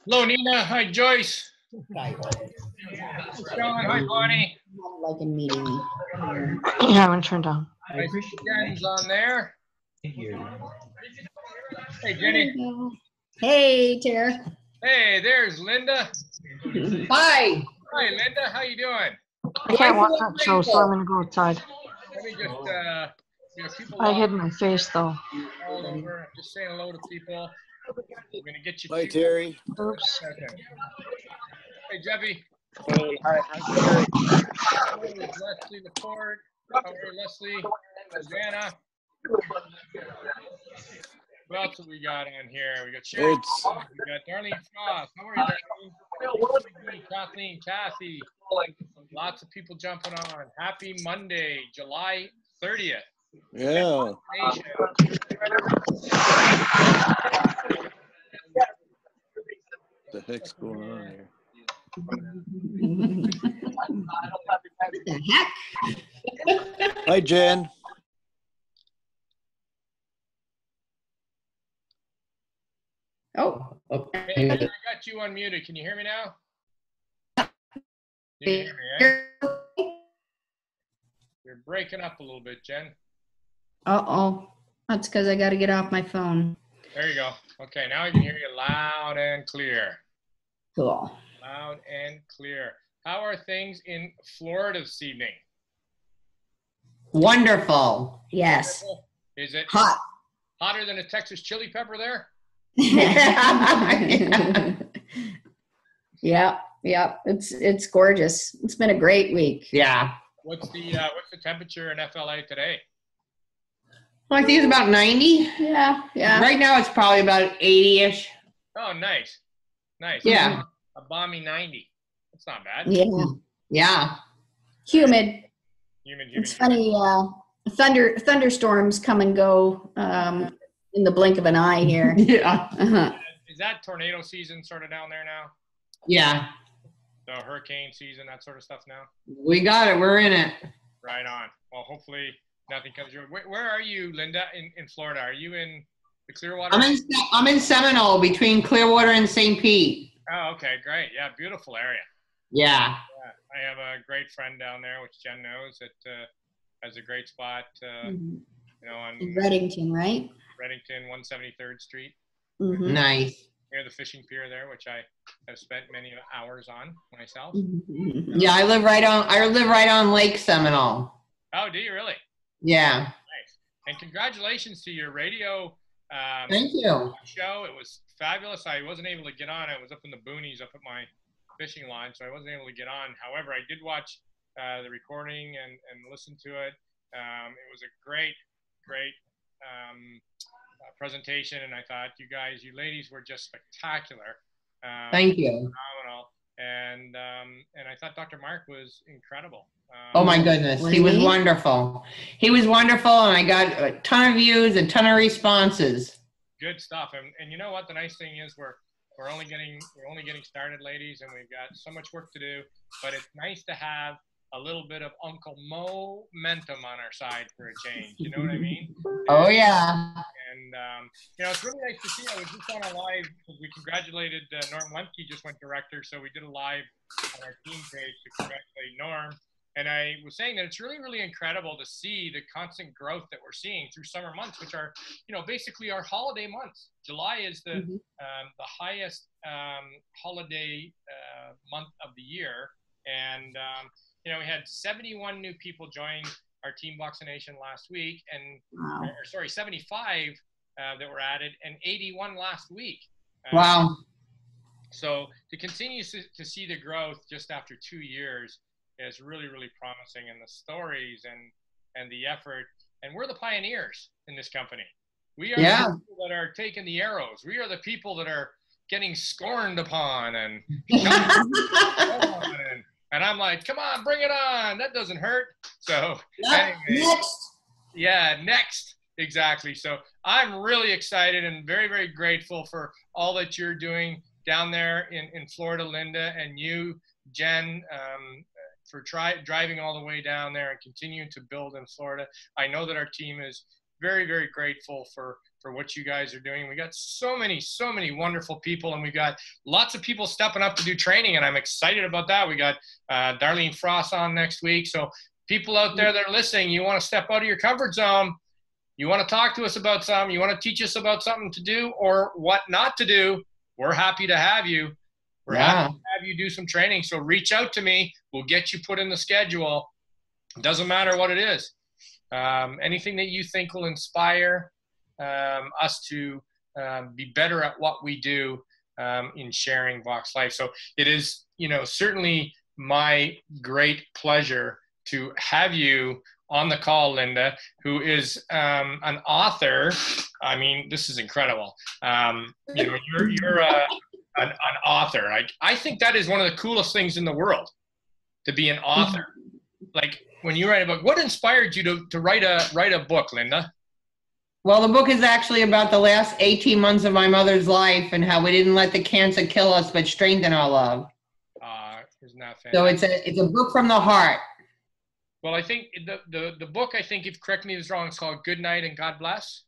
Hello, Nina. Hi, Joyce. Hi, Sean. Hi, Bonnie. like a meeting. I haven't turned on. Hi, Jen's on there. Hey, Jenny. Hey, Tara. Hey, there's Linda. Hi. Hi, Linda. How you doing? I can't watch that show, so I'm gonna go outside. Let me just, people I hid my face though. all over. I'm just saying hello to people. We're gonna get you. Hi, Terry. Oops. Hey, Jeffy. Hey, hi. Leslie Laporte. How are you, Leslie? Susanna. What else have we got on here? We got Sherry. We got Darlene Frost. How are you, Darlene? Kathleen, Kathy. Lots of people jumping on. Happy Monday, July 30th. Yeah. What the heck's going on here? What the heck? Hi, Jen. Oh, Hey, okay. I got you unmuted. Can you hear me now? You can hear me, right? You're breaking up a little bit, Jen. Uh-oh. That's because I got to get off my phone. There you go. Okay, now I can hear you loud and clear. Cool. Loud and clear. How are things in Florida this evening? Wonderful. Yes. Is it Hot. hotter than a Texas chili pepper there? Yeah. It's gorgeous. It's been a great week. Yeah. What's the temperature in FLA today? Well, I think it's about 90. Yeah. Right now it's probably about 80-ish. Oh, nice. Yeah. A balmy 90. That's not bad. Yeah. Humid. Humid. It's funny. Thunderstorms come and go in the blink of an eye here. Yeah. Is that tornado season sort of down there now? Yeah. So hurricane season, that sort of stuff now? We got it. We're in it. Right on. Well, hopefully nothing comes your way. Where are you, Linda, in Florida? Are you in the Clearwater? I'm in Seminole between Clearwater and St. Pete. Oh, okay, great. Yeah, beautiful area. Yeah. I have a great friend down there, which Jen knows, that has a great spot, on In Reddington, right? Reddington, 173rd Street. Mm-hmm. Nice. Near the fishing pier there, which I have spent many hours on myself. Mm-hmm. Yeah, I live right on Lake Seminole. Oh, do you really? Yeah. Nice. And congratulations to your radio Thank you. show. It was fabulous. I wasn't able to get on. I was up in the boonies up at my fishing line, so I wasn't able to get on. However, I did watch the recording and listen to it. It was a great presentation, and I thought you ladies were just spectacular. Thank you. Phenomenal. And I thought Dr. Mark was incredible. Oh my goodness, he was wonderful. He was wonderful, and I got a ton of views, a ton of responses. Good stuff. And you know what? The nice thing is we're only getting started, ladies, and we've got so much work to do. But it's nice to have a little bit of Uncle momentum on our side for a change. You know what I mean? Oh yeah. And it's really nice to see. I was just on a live because we congratulated Norm Lemke just went director, so we did a live on our team page to congratulate Norm. And I was saying that it's really, really incredible to see the constant growth that we're seeing through summer months, which are, basically our holiday months. July is the highest holiday month of the year. And, we had 71 new people join our team vaccination last week, and 75 that were added, and 81 last week. Wow. So to continue to see the growth just after 2 years is really, really promising, and the stories and the effort. And we're the pioneers in this company. We are the people that are taking the arrows. We are the people that are getting scorned upon and and I'm like, come on, bring it on. That doesn't hurt. So anyway, next. Exactly. So I'm really excited and very, very grateful for all that you're doing down there in Florida, Linda, and you, Jen, for driving all the way down there and continuing to build in Florida. I know that our team is very, very grateful for what you guys are doing. We got so many wonderful people, and we got lots of people stepping up to do training, and I'm excited about that. We got Darlene Frost on next week. So people out there that are listening, you want to step out of your comfort zone. You want to talk to us about something. You want to teach us about something to do or what not to do. We're happy to have you. We're happy to have you do some training. So reach out to me. We'll get you put in the schedule. It doesn't matter what it is. Anything that you think will inspire us to be better at what we do in sharing Vox Life. So it is, certainly my great pleasure to have you on the call, Linda, who is an author. I mean, this is incredible. You're an author. I think that is one of the coolest things in the world, to be an author. Like, when you write a book, what inspired you to write a book, Linda? Well, the book is actually about the last 18 months of my mother's life and how we didn't let the cancer kill us, but strengthen our love. Isn't that fantastic? So it's a book from the heart. Well, I think the book, I think, if correct me if it's wrong, it's called Good Night and God Bless.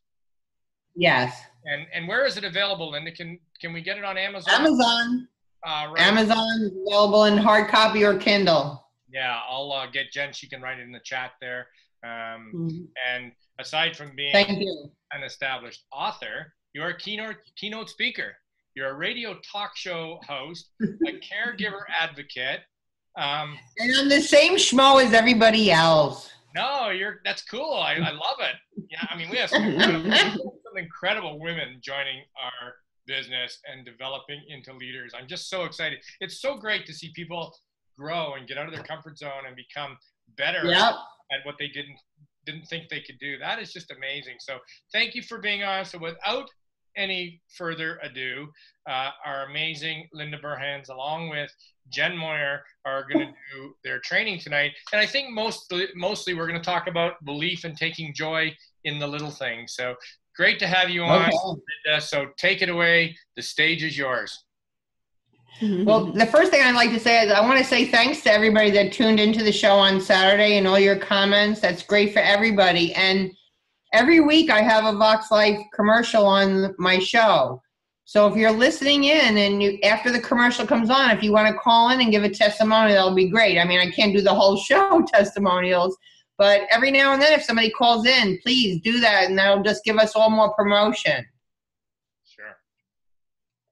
Yes. And where is it available, Linda? Can we get it on Amazon? Amazon. Right. Amazon is available in hard copy or Kindle. Yeah, I'll get Jen. She can write it in the chat there. And aside from being an established author, you're a keynote speaker. You're a radio talk show host, a caregiver advocate. And I'm the same schmo as everybody else. No, that's cool. I love it. Yeah, I mean, we have some incredible women joining our business and developing into leaders. I'm just so excited. It's so great to see people grow and get out of their comfort zone and become better at what they didn't think they could do. That is just amazing. So thank you for being on. So without any further ado, our amazing Linda Burhans, along with Jen Moyer, are going to do their training tonight. And I think mostly we're going to talk about belief and taking joy in the little things. So great to have you on, Linda. So take it away. The stage is yours. Well, the first thing I'd like to say is I want to say thanks to everybody that tuned into the show on Saturday and all your comments. That's great for everybody. And every week I have a Vox Life commercial on my show. So if you're listening in and after the commercial comes on, if you want to call in and give a testimony, that'll be great. I mean, I can't do the whole show testimonials, but every now and then if somebody calls in, please do that, and that'll just give us all more promotion. Sure.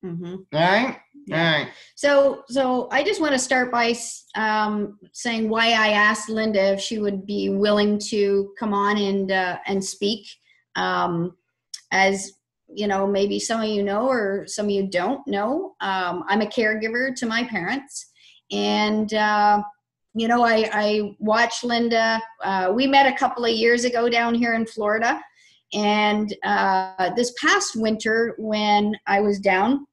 All right? Yeah. All right. So I just want to start by saying why I asked Linda if she would be willing to come on and speak. As maybe some of you know or some of you don't know, I'm a caregiver to my parents, and I watched Linda. We met a couple of years ago down here in Florida, and this past winter when I was down,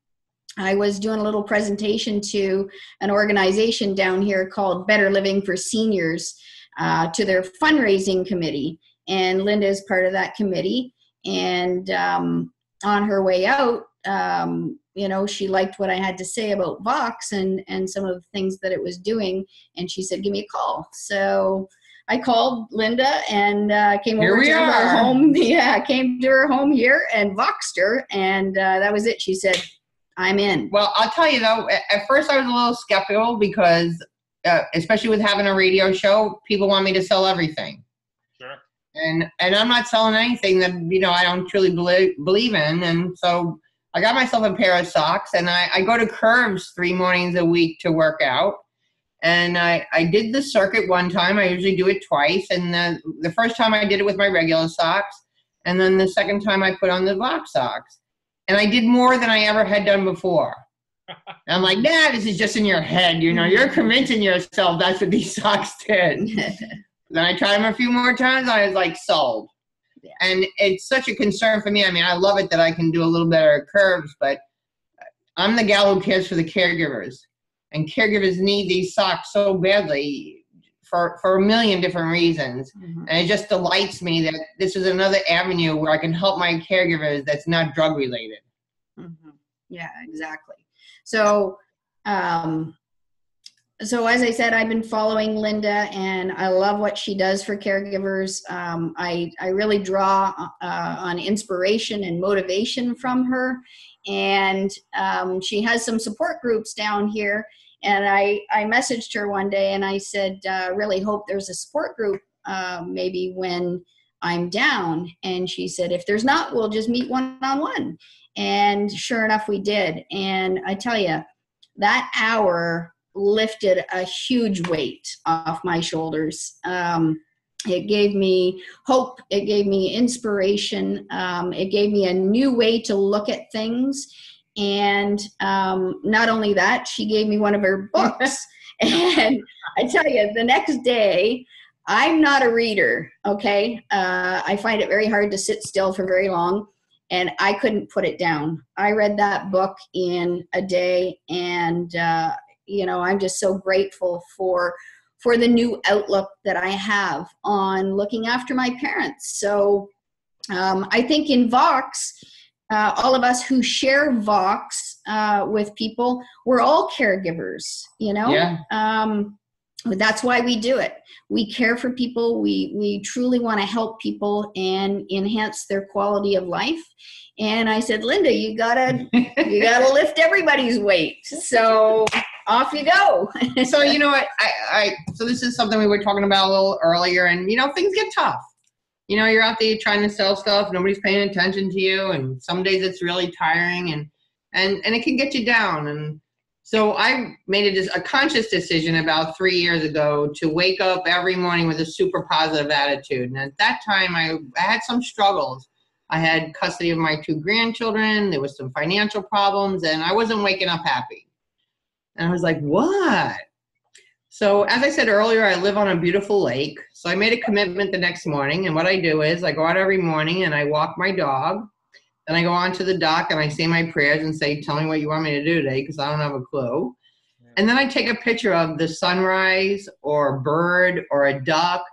I was doing a little presentation to an organization down here called Better Living for Seniors, to their fundraising committee. And Linda is part of that committee. And on her way out, she liked what I had to say about Vox and some of the things that it was doing. And she said, give me a call. So I called Linda and came over to her home. Yeah, came to her home here and voxed her. And that was it. She said, I'm in. Well, I'll tell you though, at first I was a little skeptical because, especially with having a radio show, people want me to sell everything. Sure. And I'm not selling anything that, I don't truly believe in. And so I got myself a pair of socks, and I go to Curves 3 mornings a week to work out. And I did the circuit one time. I usually do it twice. And the first time I did it with my regular socks. And then the second time I put on the Vox socks. And I did more than I ever had done before. And I'm like, nah, this is just in your head. You're convincing yourself that's what these socks did. Then I tried them a few more times. I was like, sold. Yeah. And it's such a concern for me. I mean, I love it that I can do a little better at Curves, but I'm the gal who cares for the caregivers. And caregivers need these socks so badly for a million different reasons. Mm-hmm. And it just delights me that this is another avenue where I can help my caregivers that's not drug related. Mm-hmm. Yeah, exactly. So So as I said, I've been following Linda, and I love what she does for caregivers. I really draw on inspiration and motivation from her, and she has some support groups down here. And I messaged her one day, and I said, really hope there's a support group maybe when I'm down. And she said, if there's not, we'll just meet one-on-one. And sure enough, we did. And I tell you, that hour lifted a huge weight off my shoulders. It gave me hope. It gave me inspiration. It gave me a new way to look at things. And not only that, she gave me one of her books. And I tell you, the next day, I'm not a reader, okay? I find it very hard to sit still for very long, and I couldn't put it down. I read that book in a day, and I'm just so grateful for the new outlook that I have on looking after my parents. So I think in Vox, all of us who share Vox with people, we're all caregivers, Yeah. That's why we do it. We care for people. We truly want to help people and enhance their quality of life. And I said, Linda, you gotta lift everybody's weight. So off you go. So you know what? So this is something we were talking about a little earlier, and things get tough. You're out there trying to sell stuff, nobody's paying attention to you, and some days it's really tiring, and it can get you down. And so I made a conscious decision about 3 years ago to wake up every morning with a super positive attitude. And at that time, I had some struggles. I had custody of my 2 grandchildren. There was some financial problems, and I wasn't waking up happy. And I was like, what? So as I said earlier, I live on a beautiful lake. So I made a commitment the next morning. And what I do is I go out every morning and I walk my dog. Then I go onto the dock and I say my prayers and say, tell me what you want me to do today, because I don't have a clue. And then I take a picture of the sunrise or a bird or a duck,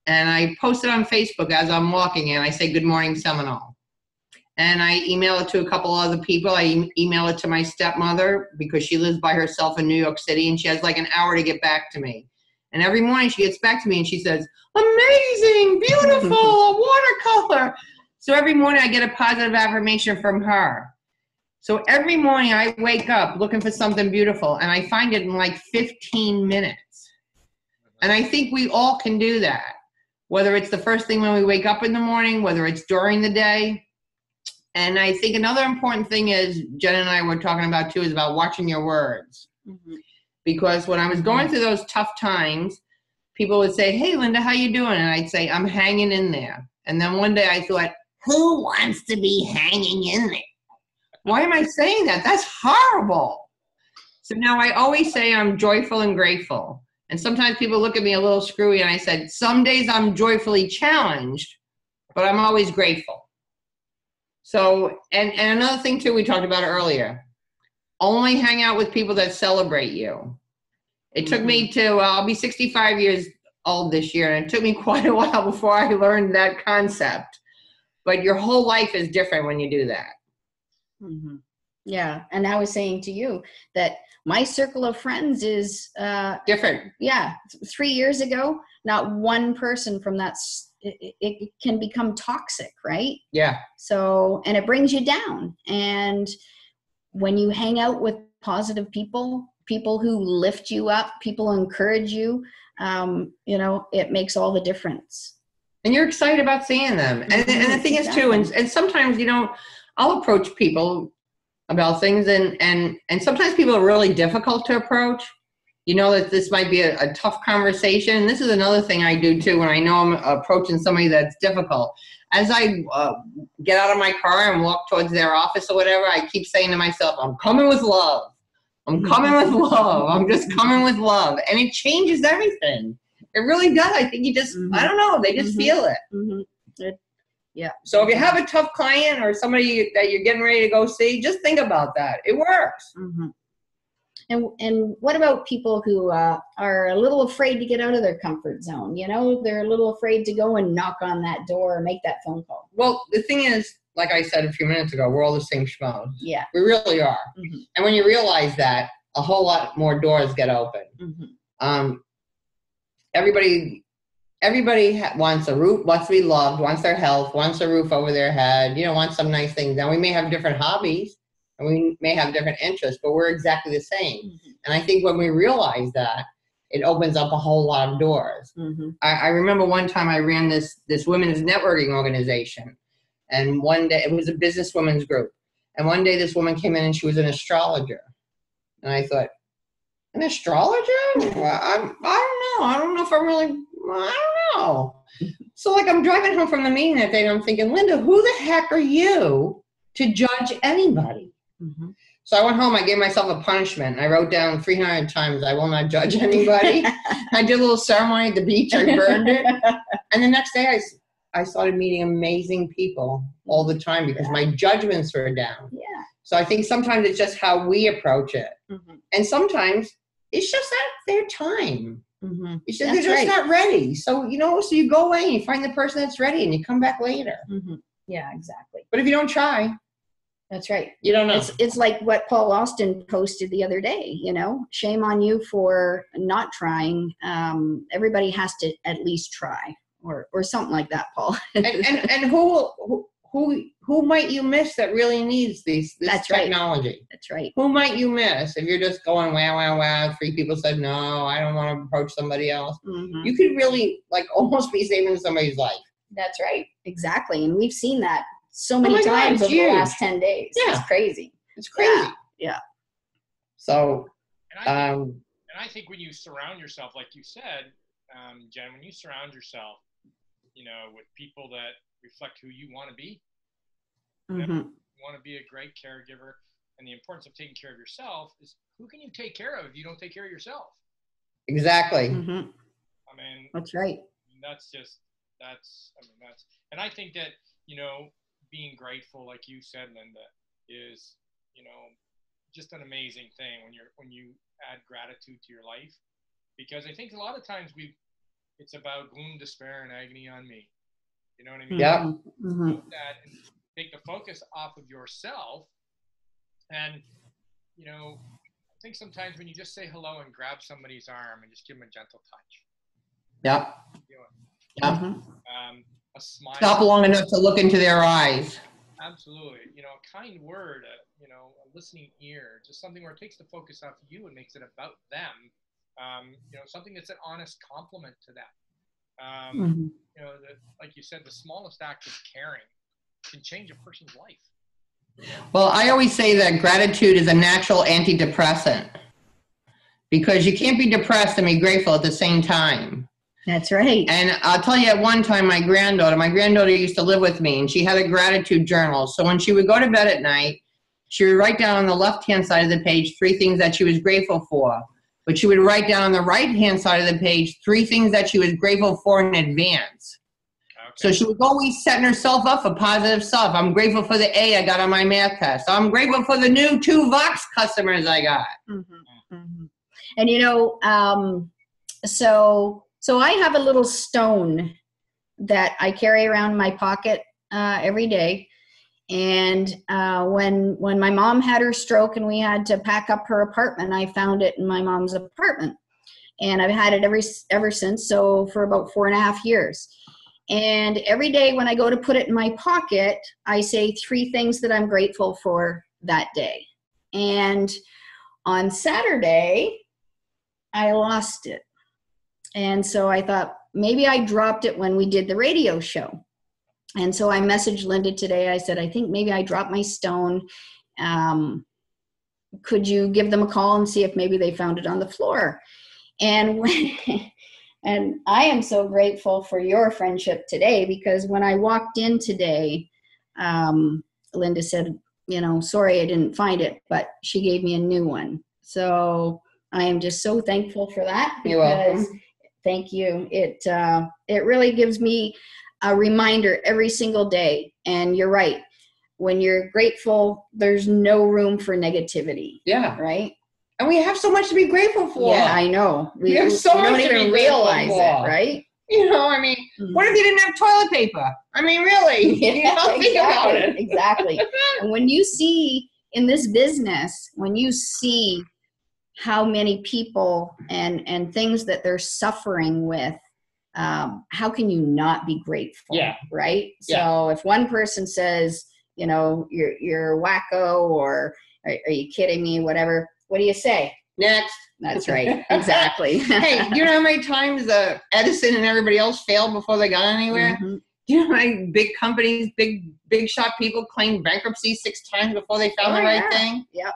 and I post it on Facebook as I'm walking, and I say, good morning, Seminole. And I email it to a couple other people. I email it to my stepmother because she lives by herself in New York City, and she has like an hour to get back to me. And every morning she gets back to me and she says, amazing, beautiful, a watercolor. So every morning I get a positive affirmation from her. So every morning I wake up looking for something beautiful, and I find it in like 15 minutes. And I think we all can do that, whether it's the first thing when we wake up in the morning, whether it's during the day. And I think another important thing is, Jen and I were talking about too, is about watching your words. Mm-hmm. Because when I was going through those tough times, people would say, hey, Linda, how you doing? And I'd say, I'm hanging in there. And then one day I thought, who wants to be hanging in there? Why am I saying that? That's horrible. So now I always say I'm joyful and grateful. And sometimes people look at me a little screwy, and I said, some days I'm joyfully challenged, but I'm always grateful. So, and another thing too, we talked about earlier, only hang out with people that celebrate you. It took me to, I'll be 65 years old this year, and it took me quite a while before I learned that concept. But your whole life is different when you do that. Mm-hmm. Yeah. And I was saying to you that my circle of friends is different. Yeah. 3 years ago, not one person from that, it can become toxic, right? Yeah. So, and it brings you down. And when you hang out with positive people who lift you up, people who encourage you, it makes all the difference. And you're excited about seeing them. And the thing is too, and sometimes, I'll approach people about things, and sometimes people are really difficult to approach. That this might be a tough conversation. This is another thing I do too when I know I'm approaching somebody that's difficult. As I get out of my car and walk towards their office or whatever, I keep saying to myself, I'm coming with love. I'm coming with love. I'm just coming with love. And it changes everything. It really does. I think you just, I don't know, they just feel it. Yeah. So if you have a tough client or somebody that you're getting ready to go see, just think about that. It works. And what about people who are a little afraid to get out of their comfort zone? They're a little afraid to go and knock on that door or make that phone call. Well, the thing is, like I said a few minutes ago, we're all the same schmoes. Yeah. We really are. And when you realize that, a whole lot more doors get open. Mm-hmm. Everybody wants a roof, wants to be loved, wants their health, wants a roof over their head, wants some nice things. Now, we may have different hobbies and we may have different interests, but we're exactly the same. Mm-hmm. And I think when we realize that, it opens up a whole lot of doors. Mm-hmm. I remember one time I ran this women's networking organization, and one day, it was a businesswomen's group. And one day this woman came in and she was an astrologer. And I thought, an astrologer? Well, I don't know. I don't know if I don't know. So like I'm driving home from the meeting that day and I'm thinking, Linda, who the heck are you to judge anybody? Mm-hmm. So I went home, I gave myself a punishment. I wrote down 300 times, I will not judge anybody. I did a little ceremony at the beach, I burned it. And the next day I started meeting amazing people all the time because my judgments were down. Yeah. So I think sometimes it's just how we approach it. Mm-hmm. And sometimes it's just not their time. Mm-hmm. It's just, they're just not ready. So, so you go away and you find the person that's ready and you come back later. Mm-hmm. Yeah, exactly. But if you don't try. That's right. You don't know. It's like what Paul Austin posted the other day, shame on you for not trying. Everybody has to at least try or something like that, Paul. and who might you miss that really needs this technology? Right. That's right. Who might you miss if you're just going, wow, 3 people said, no, I don't want to approach somebody else. Mm-hmm. You could really almost be saving somebody's life. That's right. Exactly. And we've seen that so many times over the last 10 days. Yeah. It's crazy. It's crazy. Yeah. So, and I think when you surround yourself, like you said, Jen, when you surround yourself, with people that reflect who you want to be, mm-hmm. You want to be a great caregiver, and the importance of taking care of yourself is who can you take care of if you don't take care of yourself? Exactly. Mm-hmm. I mean, that's right. And I think that, being grateful, like you said, Linda, is, just an amazing thing when you add gratitude to your life, because I think a lot of times it's about gloom, despair, and agony on me. You know what I mean? Yeah. Mm-hmm. That and take the focus off of yourself, and I think sometimes when you just say hello and grab somebody's arm and just give them a gentle touch. Yeah. Yeah. Mm-hmm. A smile. Stop long enough to look into their eyes. Absolutely. A kind word, a listening ear, just something where it takes the focus off you and makes it about them. Something that's an honest compliment to them. Mm-hmm. Like you said, the smallest act of caring can change a person's life. Well, I always say that gratitude is a natural antidepressant because you can't be depressed and be grateful at the same time. That's right. And I'll tell you, at one time, my granddaughter used to live with me, and she had a gratitude journal. So when she would go to bed at night, she would write down on the left-hand side of the page 3 things that she was grateful for. But she would write down on the right-hand side of the page 3 things that she was grateful for in advance. Okay. So she was always setting herself up for positive stuff. I'm grateful for the A I got on my math test. I'm grateful for the new 2 Vox customers I got. Mm-hmm. Mm-hmm. And so I have a little stone that I carry around in my pocket every day. And when my mom had her stroke and we had to pack up her apartment, I found it in my mom's apartment. And I've had it ever since, so for about 4.5 years. And every day when I go to put it in my pocket, I say 3 things that I'm grateful for that day. And on Saturday, I lost it. And so I thought maybe I dropped it when we did the radio show. And so I messaged Linda today. I said, I think maybe I dropped my stone. Could you give them a call and see if maybe they found it on the floor? And and I am so grateful for your friendship today, because when I walked in today, Linda said, sorry I didn't find it, but she gave me a new one. So I am just so thankful for that. You're welcome. Thank you. It really gives me a reminder every single day. And you're right. When you're grateful, there's no room for negativity. Yeah. Right? And we have so much to be grateful for. Yeah, I know. We have so much don't even realize it, right? Mm-hmm. What if you didn't have toilet paper? Really? Think about it. Exactly. And when you see in this business, when you see how many people and things that they're suffering with, how can you not be grateful? Yeah. Right. Yeah. So if one person says, you're wacko, or are you kidding me? Whatever. What do you say? Next. That's right. Exactly. Hey, do you know how many times Edison and everybody else failed before they got anywhere? Mm-hmm. Do you know how many big companies, big shot people claimed bankruptcy 6 times before they found the right thing? Yep.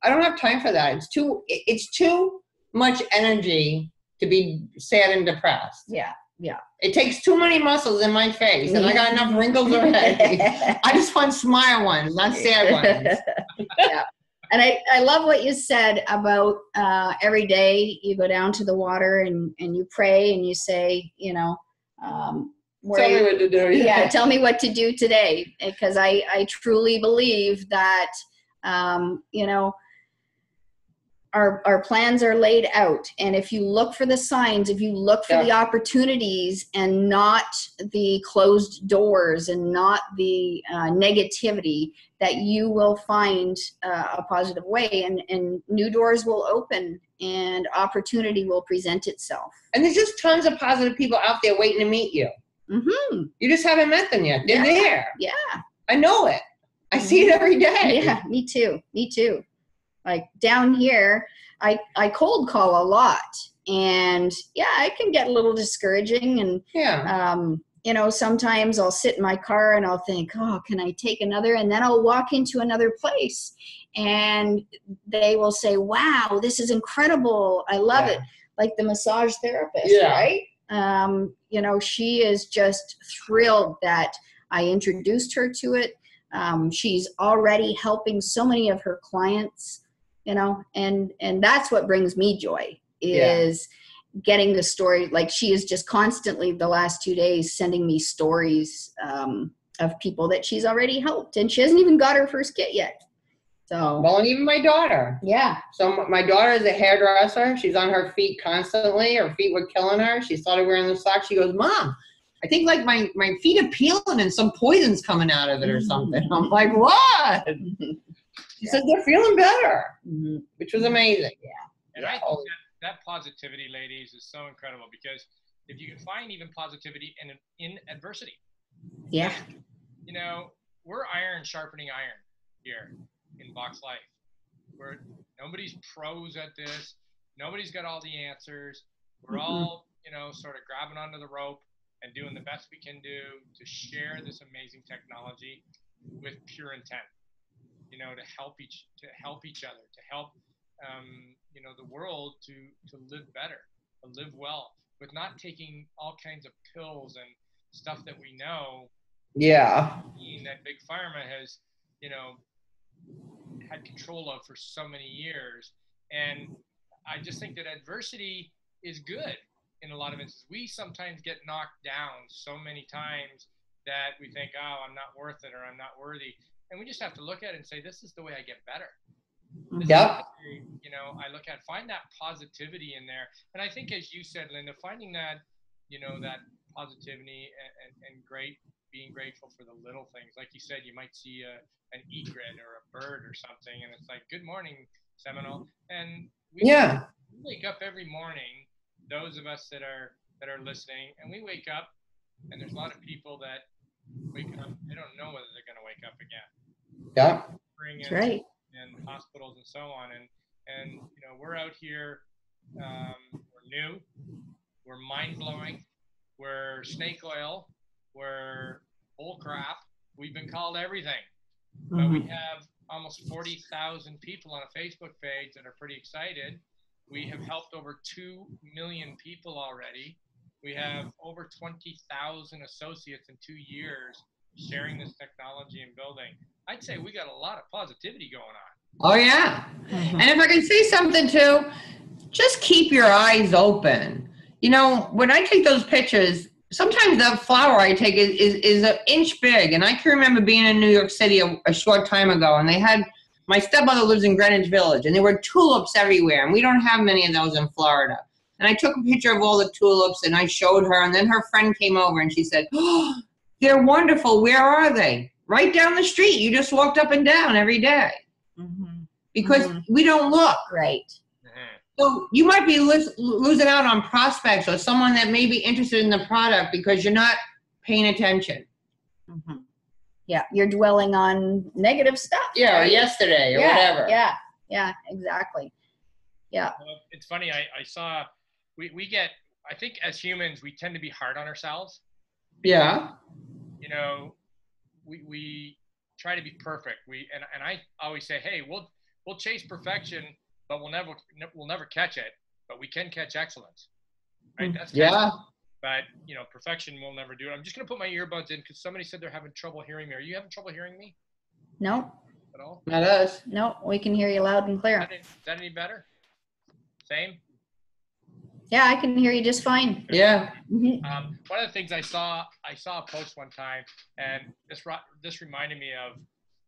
I don't have time for that. It's too much energy to be sad and depressed. Yeah. It takes too many muscles in my face, and I got enough wrinkles already. I just want smile ones, not sad ones. Yeah. And I love what you said about every day you go down to the water and you pray and you say, Tell me what to do. Yeah, tell me what to do today. Because I truly believe that, our plans are laid out. And if you look for the signs, if you look for the opportunities and not the closed doors and not the negativity, that you will find a positive way, and new doors will open and opportunity will present itself. And there's just tons of positive people out there waiting to meet you. Mm-hmm. You just haven't met them yet. They're there. Yeah. I know it. I see it every day. Yeah, me too. Like down here, I cold call a lot, and it can get a little discouraging. And sometimes I'll sit in my car and I'll think, oh, can I take another? And then I'll walk into another place, and they will say, wow, this is incredible. I love it. Like the massage therapist, right? She is just thrilled that I introduced her to it. She's already helping so many of her clients. And that's what brings me joy, is getting the story. Like, she is just constantly the last 2 days sending me stories of people that she's already helped, and she hasn't even got her first kit yet. So, well, and even my daughter. Yeah. So my daughter is a hairdresser. She's on her feet constantly. Her feet were killing her. She started wearing the socks. She goes, Mom, I think like my feet are peeling and some poison's coming out of it or something. I'm like, what? She said they're feeling better, which was amazing. Yeah. And I think that positivity, ladies, is so incredible, because if you can find even positivity in adversity. Yeah. We're iron sharpening iron here in Box Life. Nobody's pros at this. Nobody's got all the answers. We're all, sort of grabbing onto the rope and doing the best we can do to share this amazing technology with pure intent. To help each other, to help, the world to live better, to live well, with not taking all kinds of pills and stuff that we know. Yeah. That big pharma has, had control of for so many years. And I just think that adversity is good in a lot of instances. We sometimes get knocked down so many times that we think, oh, I'm not worth it, or I'm not worthy. And we just have to look at it and say, this is the way I get better. Yep. I look at, find that positivity in there. And I think, as you said, Linda, finding that, that positivity and being grateful for the little things. Like you said, you might see an egret or a bird or something, and it's like, good morning, Seminole. And we wake up every morning, those of us that are listening, and we wake up, and there's a lot of people that wake up, they don't know whether they're going to wake up again. Yeah. That's right. And hospitals and so on. And we're out here, we're new, we're mind-blowing, we're snake oil, we're bull crap. We've been called everything. But we have almost 40,000 people on a Facebook page that are pretty excited. We have helped over 2 million people already. We have over 20,000 associates in 2 years sharing this technology and building. I'd say we got a lot of positivity going on. Oh, yeah. And if I can say something too, just keep your eyes open. When I take those pictures, sometimes the flower I take is an inch big. And I can remember being in New York City a short time ago, and my stepmother lives in Greenwich Village, and there were tulips everywhere, and we don't have many of those in Florida. And I took a picture of all the tulips, and I showed her, and then her friend came over, and she said, oh, they're wonderful. Where are they? Right down the street. You just walked up and down every day. because we don't look. Right. So you might be losing out on prospects or someone that may be interested in the product because you're not paying attention. Mm-hmm. Yeah, you're dwelling on negative stuff. Yeah, right? or yesterday or whatever. Yeah, exactly. Yeah. Well, it's funny. I saw we get. I think as humans we tend to be hard on ourselves. Yeah. You know, we try to be perfect. And I always say, hey, we'll chase perfection, but we'll never catch it. But we can catch excellence. Right? That's But you know, perfection will never do it. I'm just gonna put my earbuds in because somebody said they're having trouble hearing me. Are you having trouble hearing me? No. At all? Not us. No, we can hear you loud and clear. Is that any better? Same? Yeah, I can hear you just fine. Yeah. Mm-hmm. One of the things I saw a post one time, and this reminded me of,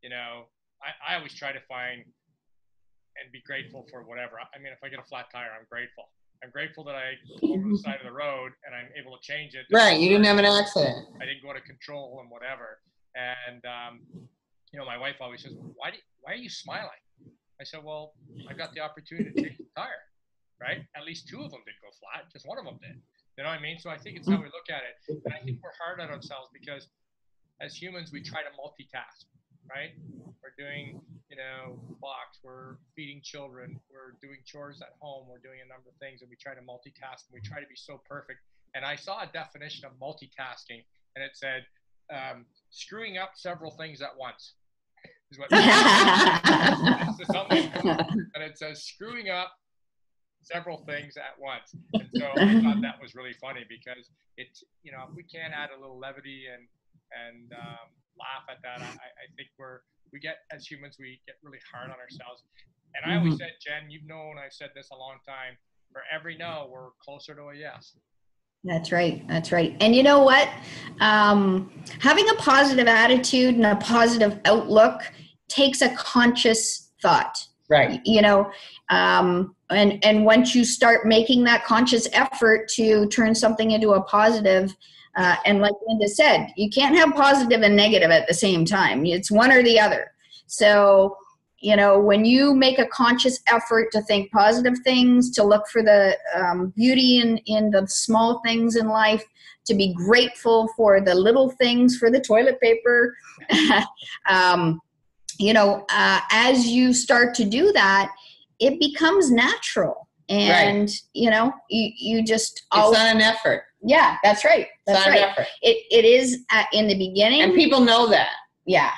you know, I always try to find and be grateful for whatever. I mean, if I get a flat tire, I'm grateful. I'm grateful that I go over the side of the road and I'm able to change it. Right. You didn't have an accident. I didn't go to control and whatever. And you know, my wife always says, why are you smiling? I said, well, I got the opportunity to change the tire, right? At least two of them did go flat. Just one of them did. You know what I mean? So I think it's how we look at it. And I think we're hard on ourselves because as humans, we try to multitask, right? We're doing, you know, box, we're feeding children, we're doing chores at home, we're doing a number of things, and we try to multitask, and we try to be so perfect. And I saw a definition of multitasking, and it said, screwing up several things at once. Is what and it says screwing up several things at once. And so I thought that was really funny because it's, you know, if we can add a little levity and laugh at that, I think we get, as humans, we get really hard on ourselves. And I always said, Jen, you've known I've said this a long time, for every no, we're closer to a yes. That's right. That's right. And you know what? Having a positive attitude and a positive outlook takes a conscious thought. Right. You know, and once you start making that conscious effort to turn something into a positive, and like Linda said, you can't have positive and negative at the same time. It's one or the other. So, you know, when you make a conscious effort to think positive things, to look for the beauty in the small things in life, to be grateful for the little things, for the toilet paper, you know, as you start to do that, it becomes natural. And, you know, you just... It's not an effort. Yeah, that's right. That's it's not right. an effort. It is in the beginning. And people know that. Yeah,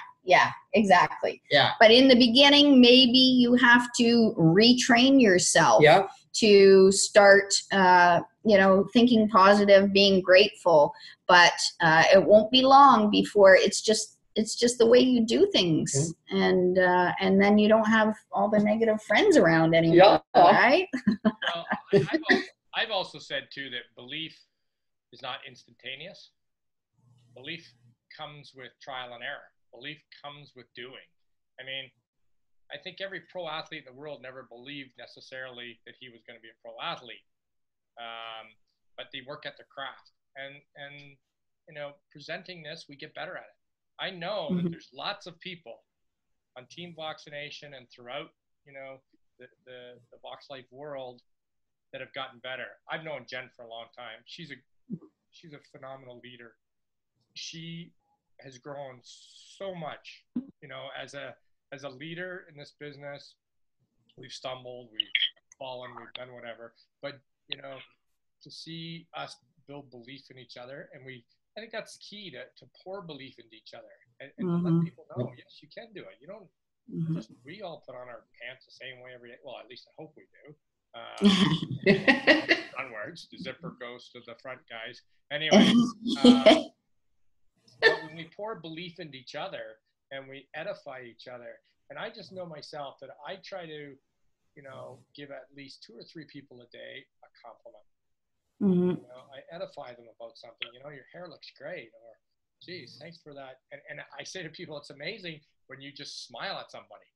exactly. Yeah. But in the beginning, maybe you have to retrain yourself to start, you know, thinking positive, being grateful. But it won't be long before it's just the way you do things, and then you don't have all the negative friends around anymore, right? Well, I've also said too that belief is not instantaneous. Belief comes with trial and error. Belief comes with doing. I mean, I think every pro athlete in the world never believed necessarily that he was going to be a pro athlete, but they work at their craft. And you know, presenting this, we get better at it. I know that there's lots of people on Team Vaccination and throughout, you know, the Vox Life world that have gotten better. I've known Jen for a long time. She's a phenomenal leader. She has grown so much, you know, as a leader in this business. We've stumbled, we've fallen, we've done whatever, but you know, to see us build belief in each other, and I think that's key to pour belief into each other and to let people know, yes, you can do it. You don't just, we all put on our pants the same way every day. Well, at least I hope we do. Onwards, the zipper goes to the front, guys. Anyway, but when we pour belief into each other and we edify each other, and I just know myself that I try to, you know, give at least 2 or 3 people a day a compliment. You know, I edify them about something. You know, your hair looks great, or, geez, thanks for that. And I say to people, it's amazing when you just smile at somebody.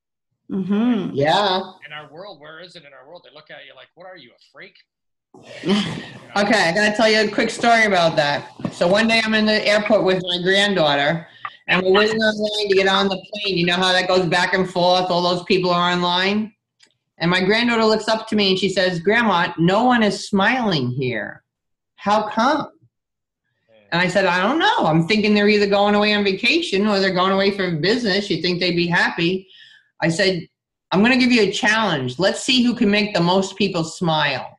Yeah. In our world, where is it in our world? They look at you like, what are you, a freak? Okay, I gotta tell you a quick story about that. So one day I'm in the airport with my granddaughter, And we're waiting online to get on the plane. You know how that goes back and forth? All those people are online. And my granddaughter looks up to me and she says, Grandma, no one is smiling here. How come? And I said, I don't know. I'm thinking they're either going away on vacation or they're going away for business. You think they'd be happy. I said, I'm going to give you a challenge. Let's see who can make the most people smile.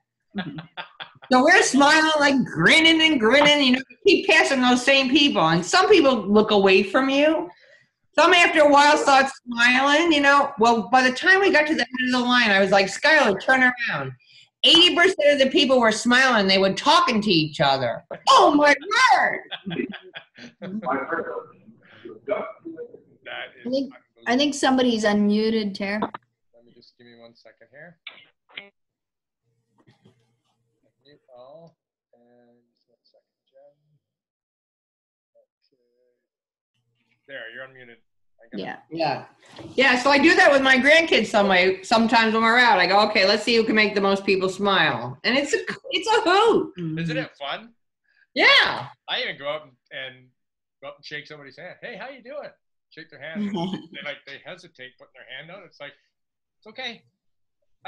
So we're smiling, like grinning and grinning. You know, you keep passing those same people. And some people look away from you. Some after a while start smiling, you know. Well, by the time we got to the end of the line, I was like, Skylar, turn around. 80% of the people were smiling. They were talking to each other. Oh, my word. I think somebody's unmuted, Tara. Let me just give me 1 second here. Mute all. And just 1 second, Jen. Okay. There, you're unmuted. Yeah, so I do that with my grandkids sometimes when we're out. I go, okay, let's see who can make the most people smile. And it's a hoot. Isn't it fun? Yeah. I even go up and shake somebody's hand. Hey, how you doing? Shake their hand. They hesitate putting their hand out. It's like, it's okay.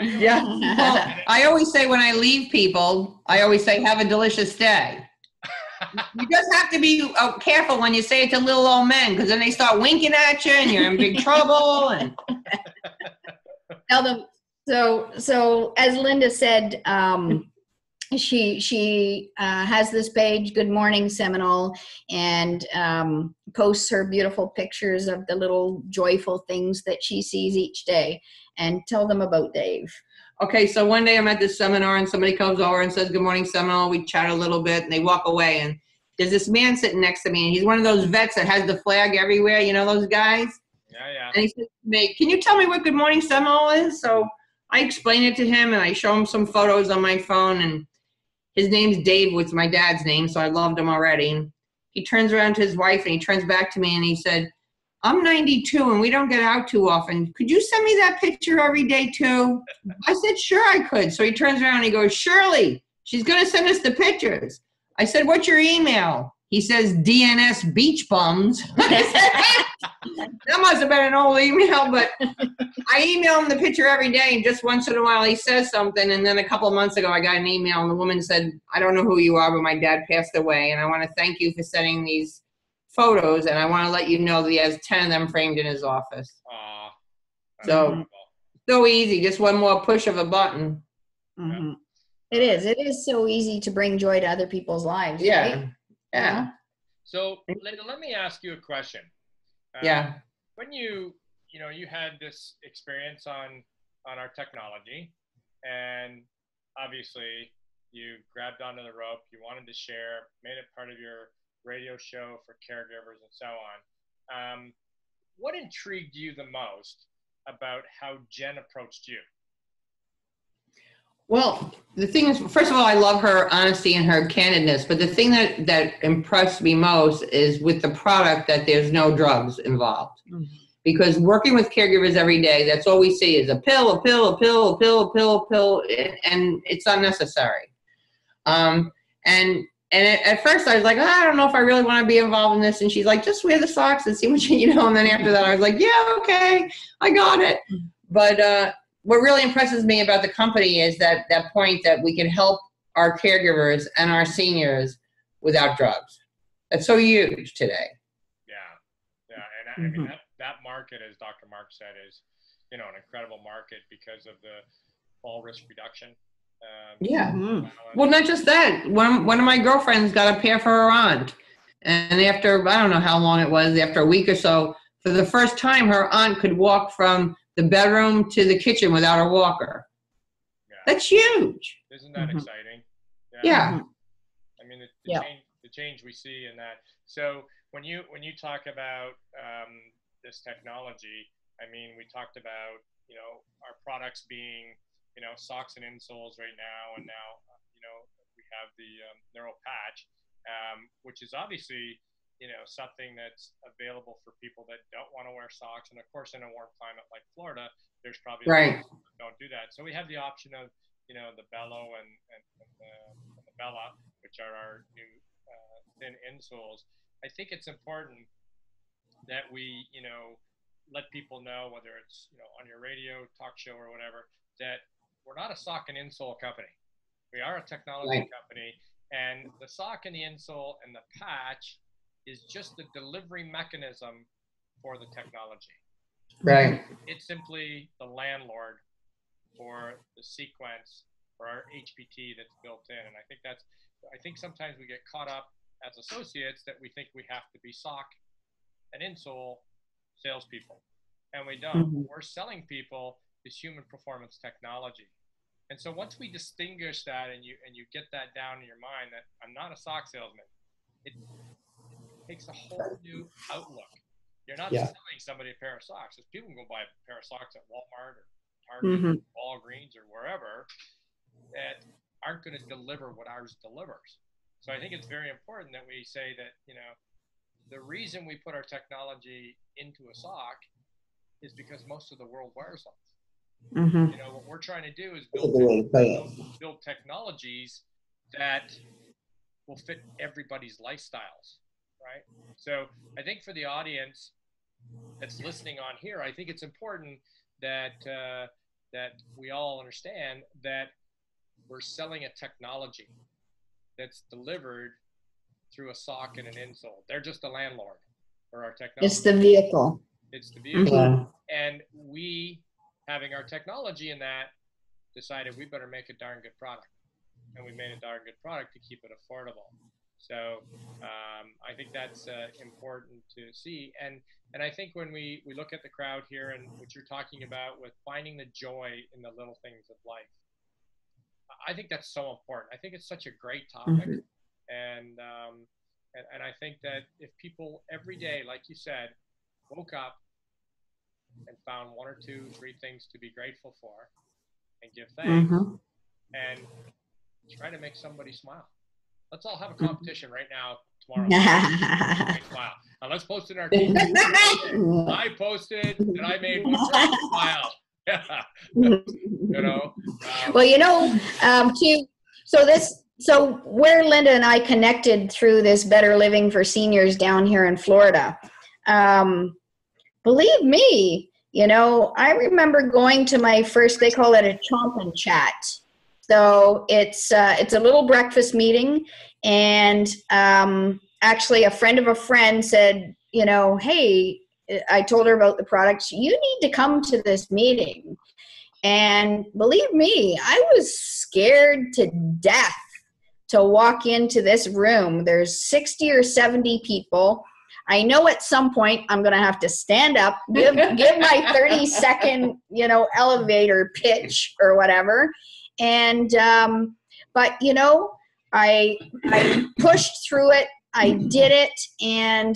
Yeah. Well, I always say when I leave people, I always say, have a delicious day. You just have to be careful when you say it to little old men, because then they start winking at you and you're in big trouble. And Tell them. So as Linda said, she has this page, Good Morning Seminole, and posts her beautiful pictures of the little joyful things that she sees each day. And tell them about Dave. Okay, so one day I'm at this seminar and somebody comes over and says, Good Morning Seminole. We chat a little bit and they walk away, and there's this man sitting next to me, and he's one of those vets that has the flag everywhere, you know those guys? Yeah. And he said to me, can you tell me what Good Morning Seminole is? So I explain it to him and I show him some photos on my phone, and his name's Dave, which is my dad's name, so I loved him already. And he turns around to his wife and he turns back to me and he said, I'm 92 and we don't get out too often. Could you send me that picture every day too? I said, sure I could. So he turns around and he goes, Shirley, she's going to send us the pictures. I said, what's your email? He says, DNS Beach Bums. That must have been an old email, but I email him the picture every day, and just once in a while he says something. And then a couple of months ago I got an email and the woman said, I don't know who you are, but my dad passed away and I want to thank you for sending these photos, and I want to let you know that he has 10 of them framed in his office. So easy, just one more push of a button. Mm-hmm. It is so easy to bring joy to other people's lives. Yeah. Right? Yeah. So Linda, let me ask you a question. When you had this experience on our technology, and obviously you grabbed onto the rope, you wanted to share, made it part of your radio show for caregivers and so on. What intrigued you the most about how Jen approached you? Well, the thing is, first of all, I love her honesty and her candidness, but the thing that impressed me most is with the product that there's no drugs involved. Mm-hmm. Because working with caregivers every day, that's all we see is a pill, a pill, a pill, a pill, a pill, a pill, and it's unnecessary. And at first I was like, I don't know if I really want to be involved in this. And she's like, just wear the socks and see what and then after that I was like, yeah, okay, I got it. But what really impresses me about the company is that point that we can help our caregivers and our seniors without drugs. That's so huge today. Yeah. And I mean, that market, as Dr. Mark said, is, an incredible market because of the fall risk reduction. Well, not just that. One of my girlfriends got a pair for her aunt. And after, I don't know how long it was, after a week or so, for the first time, her aunt could walk from the bedroom to the kitchen without a walker. Yeah. That's huge. Isn't that exciting? Yeah. I mean, the change we see in that. So when you talk about this technology, I mean, we talked about, our products being, socks and insoles right now, and now, we have the neural patch, which is obviously, something that's available for people that don't want to wear socks. And of course, in a warm climate like Florida, there's probably people that don't do that. So we have the option of, the Bello and the Bella, which are our new thin insoles. I think it's important that we, let people know, whether it's, on your radio, talk show, or whatever, that we're not a sock and insole company. We are a technology company, and the sock and the insole and the patch is just the delivery mechanism for the technology. Right. It's simply the landlord for the sequence for our HPT that's built in. And I think sometimes we get caught up as associates that we think we have to be sock and insole salespeople, and we don't. Mhm. We're selling people is human performance technology. And so once we distinguish that, and you get that down in your mind that I'm not a sock salesman, it takes a whole new outlook. You're not selling somebody a pair of socks. Because people can go buy a pair of socks at Walmart or Target, Mhm. Walgreens, or wherever that aren't going to deliver what ours delivers. So I think it's very important that we say that, the reason we put our technology into a sock is because most of the world wears them. Mhm. What we're trying to do is That's a good way to say it. build technologies that will fit everybody's lifestyles, right? So I think for the audience that's listening on here, I think it's important that that we all understand that we're selling a technology that's delivered through a sock and an insole. They're just the landlord for our technology. It's the vehicle. It's the vehicle. Mhm. And we, having our technology in that, decided we better make a darn good product. And we made a darn good product to keep it affordable. So I think that's important to see. And I think when we look at the crowd here and what you're talking about with finding the joy in the little things of life, I think that's so important. I think it's such a great topic. Mhm. And I think that if people every day, like you said, woke up and found 1 or 2, 3 things to be grateful for and give thanks Mhm. and try to make somebody smile. Let's all have a competition right now, tomorrow. Smile. Now let's post it in our team. I posted that I made one person smile. Yeah. Well, so where Linda and I connected through this Better Living for Seniors down here in Florida, believe me, I remember going to my first, they call it a chomp and chat. So it's a little breakfast meeting, and actually a friend of a friend said, hey, I told her about the products. You need to come to this meeting. And believe me, I was scared to death to walk into this room. There's 60 or 70 people. I know at some point I'm going to have to stand up, give my 30-second, elevator pitch or whatever. And, but, I pushed through it. I did it. And,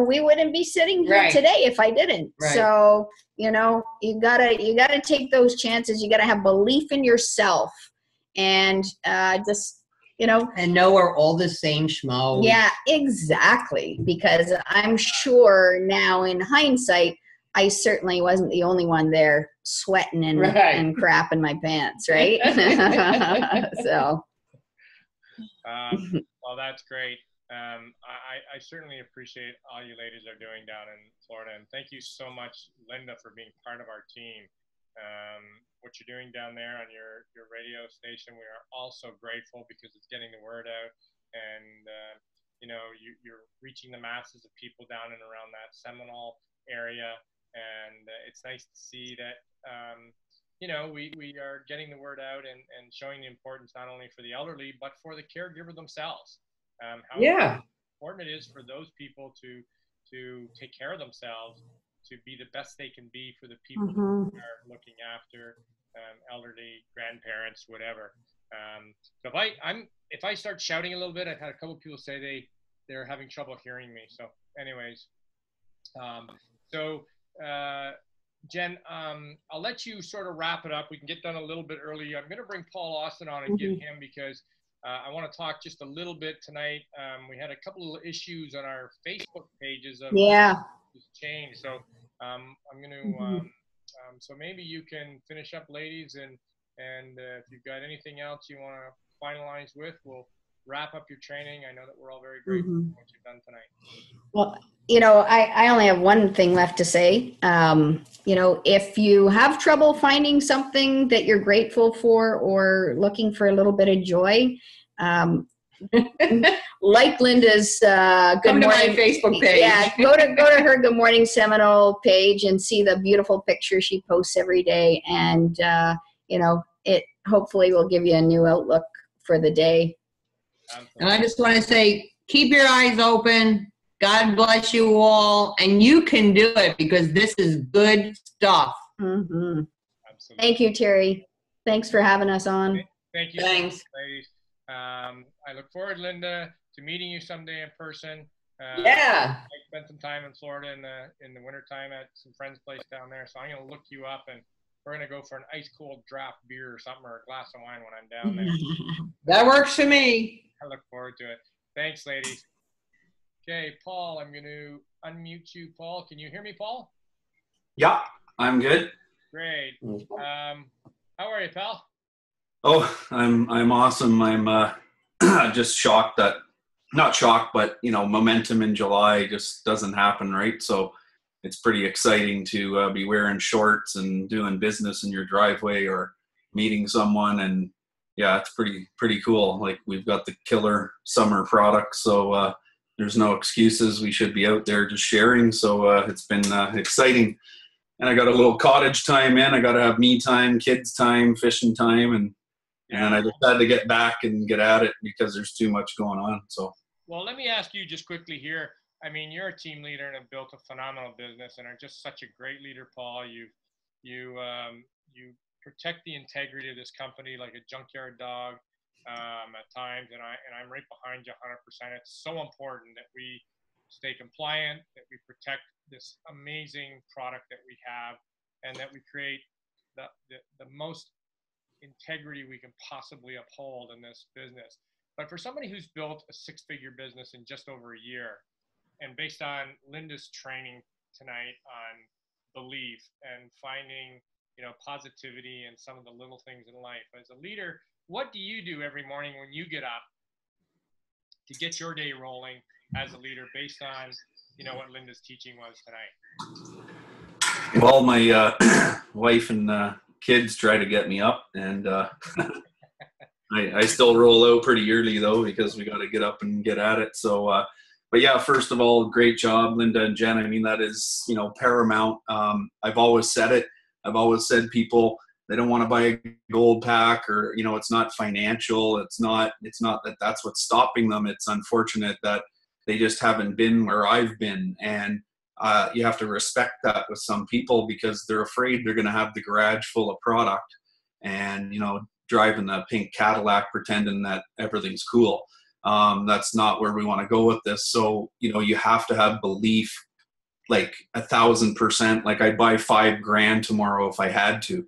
we wouldn't be sitting here today if I didn't. Right. So, you gotta take those chances. You gotta have belief in yourself, and just, And know we're all the same schmo. Yeah, exactly. Because I'm sure now in hindsight, I certainly wasn't the only one there sweating and crap in my pants, right? So. Well, that's great. I certainly appreciate all you ladies are doing down in Florida, and thank you so much, Linda, for being part of our team. What you're doing down there on your radio station, we are also grateful because it's getting the word out, and you're reaching the masses of people down and around that Seminole area, and it's nice to see that we are getting the word out and showing the importance not only for the elderly but for the caregiver themselves. How important it is for those people to take care of themselves, to be the best they can be for the people who are looking after elderly, grandparents, whatever. So if I start shouting a little bit, I've had a couple of people say they're having trouble hearing me. So anyways, Jen, I'll let you sort of wrap it up. We can get done a little bit early. I'm going to bring Paul Austin on and get him because I want to talk just a little bit tonight. We had a couple of issues on our Facebook pages of change. So I'm going to, so maybe you can finish up, ladies, and if you've got anything else you want to finalize with, we'll wrap up your training. I know that we're all very grateful for what you've done tonight. Well, I only have one thing left to say. If you have trouble finding something that you're grateful for or looking for a little bit of joy, like Linda's Good Come to my Morning Facebook page. Yeah, go to her Good Morning Seminole page and see the beautiful picture she posts every day, and it hopefully will give you a new outlook for the day. Absolutely. And I just want to say, keep your eyes open. God bless you all, and you can do it because this is good stuff. Mm-hmm. Absolutely. Thank you, Terry. Thanks for having us on. Thank you. Thanks. So much, ladies. I look forward, Linda, to meeting you someday in person. Yeah. I spent some time in Florida in the wintertime at some friend's place down there, so I'm going to look you up, and we're going to go for an ice cold draft beer or something, or a glass of wine when I'm down there. That works for me. I look forward to it. Thanks, ladies. Okay, Paul, I'm going to unmute you. Paul, can you hear me, Paul? Yeah, I'm good. Great. How are you, pal? Oh, I'm awesome. I'm just shocked that, not shocked, but momentum in July just doesn't happen, right? So it's pretty exciting to be wearing shorts and doing business in your driveway or meeting someone, and yeah, it's pretty cool. Like, we've got the killer summer product, so there's no excuses. We should be out there just sharing. So it's been exciting. And I got a little cottage time in. I got to have me time, kids time, fishing time, and I just had to get back and get at it because there's too much going on. So, well, let me ask you just quickly here. I mean, you're a team leader and have built a phenomenal business and are just such a great leader, Paul. You protect the integrity of this company like a junkyard dog at times, and I'm right behind you 100%. It's so important that we stay compliant, that we protect this amazing product that we have, and that we create the most integrity we can possibly uphold in this business. But for somebody who's built a six-figure business in just over a year, and based on Linda's training tonight on belief and finding positivity and some of the little things in life, as a leader, what do you do every morning when you get up to get your day rolling as a leader based on what Linda's teaching was tonight? well, my wife and kids try to get me up, and I still roll out pretty early though, because we got to get up and get at it. So but yeah, first of all, great job, Linda and Jen. I mean, that is paramount. I've always said it. I've always said people, they don't want to buy a gold pack, or it's not financial. It's not that that's what's stopping them. It's unfortunate that they just haven't been where I've been, and you have to respect that with some people because they're afraid they're going to have the garage full of product and driving a pink Cadillac pretending that everything's cool. That's not where we want to go with this. So you have to have belief, like 1,000%. Like, I'd buy $5,000 tomorrow if I had to,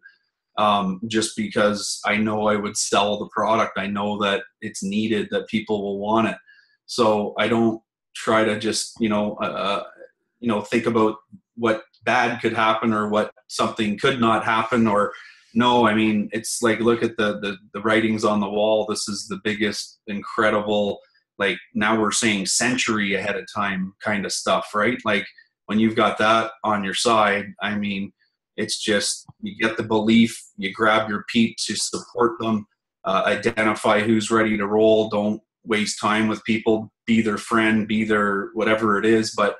just because I know I would sell the product. I know that it's needed, that people will want it. So I don't try to just think about what bad could happen or what something could not happen. Or no, I mean, it's like, look at the writings on the wall. This is the biggest, incredible, like, now we're saying century ahead of time kind of stuff, right? Like, when you've got that on your side, I mean, it's just, you get the belief, you grab your peeps, you support them, identify who's ready to roll. Don't waste time with people, be their friend, be their whatever it is. But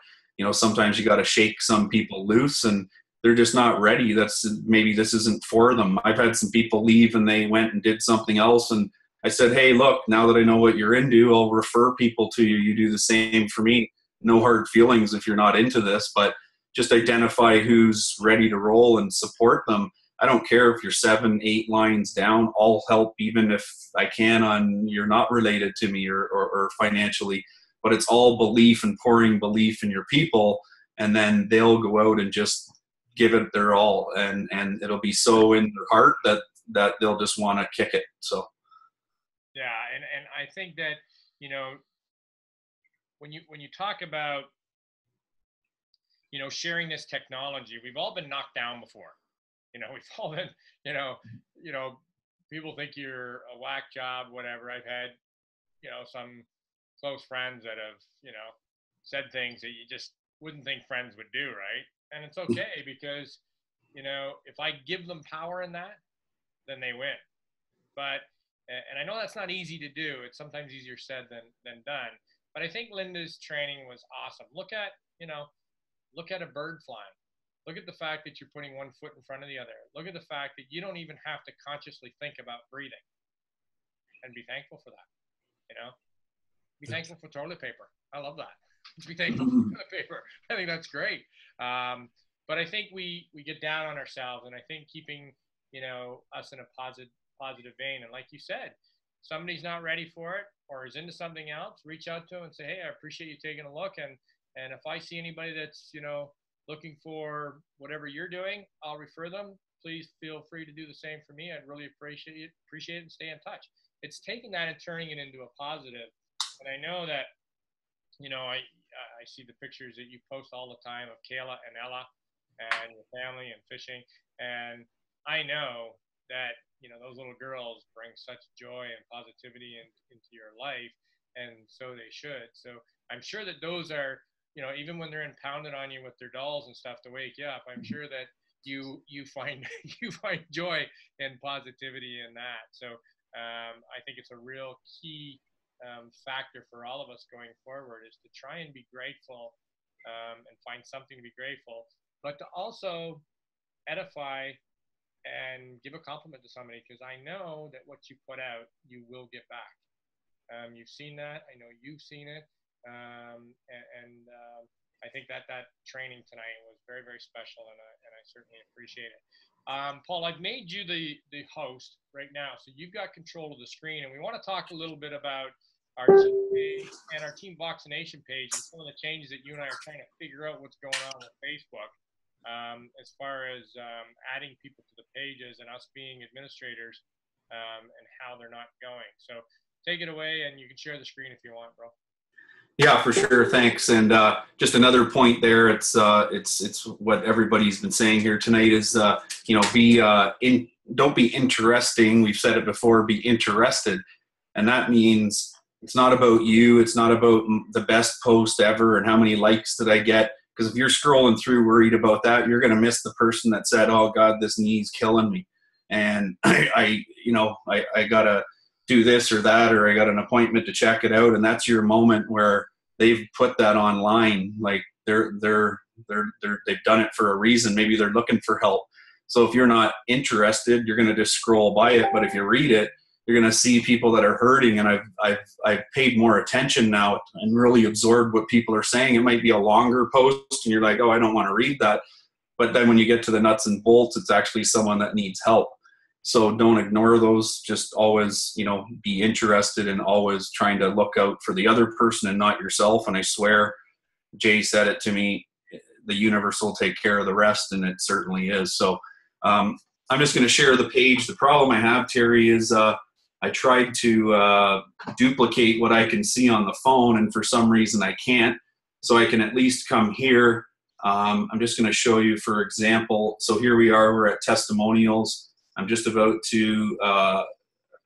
sometimes you got to shake some people loose, and they're just not ready. Maybe this isn't for them. I've had some people leave and they went and did something else, and I said, hey, look, now that I know what you're into, I'll refer people to you. You do the same for me. No hard feelings if you're not into this, but just identify who's ready to roll and support them. I don't care if you're 7, 8 lines down. I'll help, even if I can, on you're not related to me or financially. But it's all belief and pouring belief in your people, and then they'll go out and just give it their all, and it'll be so in their heart that they'll just want to kick it. So yeah, and I think that when you talk about sharing this technology, we've all been knocked down before. We've all been people think you're a whack job, whatever. I've had some close friends that have, said things that you just wouldn't think friends would do, right? And it's okay because, if I give them power in that, then they win. But, and I know that's not easy to do. It's sometimes easier said than done. But I think Linda's training was awesome. Look at a bird flying. Look at the fact that you're putting one foot in front of the other. Look at the fact that you don't even have to consciously think about breathing, and be thankful for that. Be thankful for toilet paper. I love that. Be thankful for toilet paper. I think that's great. But I think we get down on ourselves, and I think keeping us in a positive vein. And like you said, somebody's not ready for it or is into something else, reach out to them and say, hey, I appreciate you taking a look. And if I see anybody that's, looking for whatever you're doing, I'll refer them. Please feel free to do the same for me. I'd really appreciate it and stay in touch. It's taking that and turning it into a positive. And I know that, I see the pictures that you post all the time of Kayla and Ella and your family and fishing. And I know that, those little girls bring such joy and positivity into your life, and so they should. So I'm sure that those are, even when they're impounded on you with their dolls and stuff to wake you up, I'm sure that you find joy and positivity in that. So I think it's a real key factor for all of us going forward, is to try and be grateful and find something to be grateful, but to also edify and give a compliment to somebody, because I know that what you put out, you will get back. You've seen that. I know you've seen it. I think that training tonight was very, very special, and I certainly appreciate it. Paul, I've made you the host right now, so you've got control of the screen, and we want to talk a little bit about our team page and our team vaccination page and some of the changes that you and I are trying to figure out what's going on with Facebook. As far as adding people to the pages and us being administrators, and how they're not going. So take it away, and you can share the screen if you want, bro. Yeah, for sure. Thanks. And just another point there. It's what everybody's been saying here tonight is, don't be interesting. We've said it before, be interested. And that means it's not about you. It's not about the best post ever and how many likes did I get. Because if you're scrolling through worried about that, you're going to miss the person that said, oh God, this knee's killing me. And I got to do this or that, or I got an appointment to check it out. And that's your moment where they've put that online. Like they've done it for a reason. Maybe they're looking for help. So if you're not interested, you're going to just scroll by it. But if you read it, you're going to see people that are hurting. And I've paid more attention now and really absorbed what people are saying. It might be a longer post and you're like, oh, I don't want to read that. But then when you get to the nuts and bolts, it's actually someone that needs help. So don't ignore those. Just always, be interested and always trying to look out for the other person and not yourself. And I swear, Jay said it to me, the universe will take care of the rest. And it certainly is. So I'm just going to share the page. The problem I have, Terry, is I tried to duplicate what I can see on the phone, and for some reason I can't. So I can at least come here. I'm just going to show you, for example. So here we are. We're at Testimonials. I'm just about to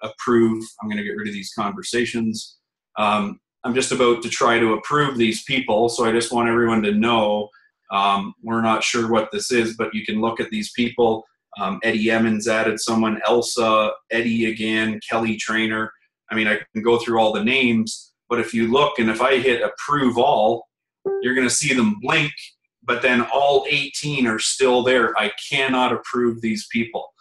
approve. I'm going to get rid of these conversations. I'm just about to try to approve these people. So I just want everyone to know we're not sure what this is, but you can look at these people. Eddie Emmons added someone, Elsa, Eddie again, Kelly Trainer. I mean, I can go through all the names, but if you look and if I hit approve all, you're going to see them blink, but then all 18 are still there. I cannot approve these people.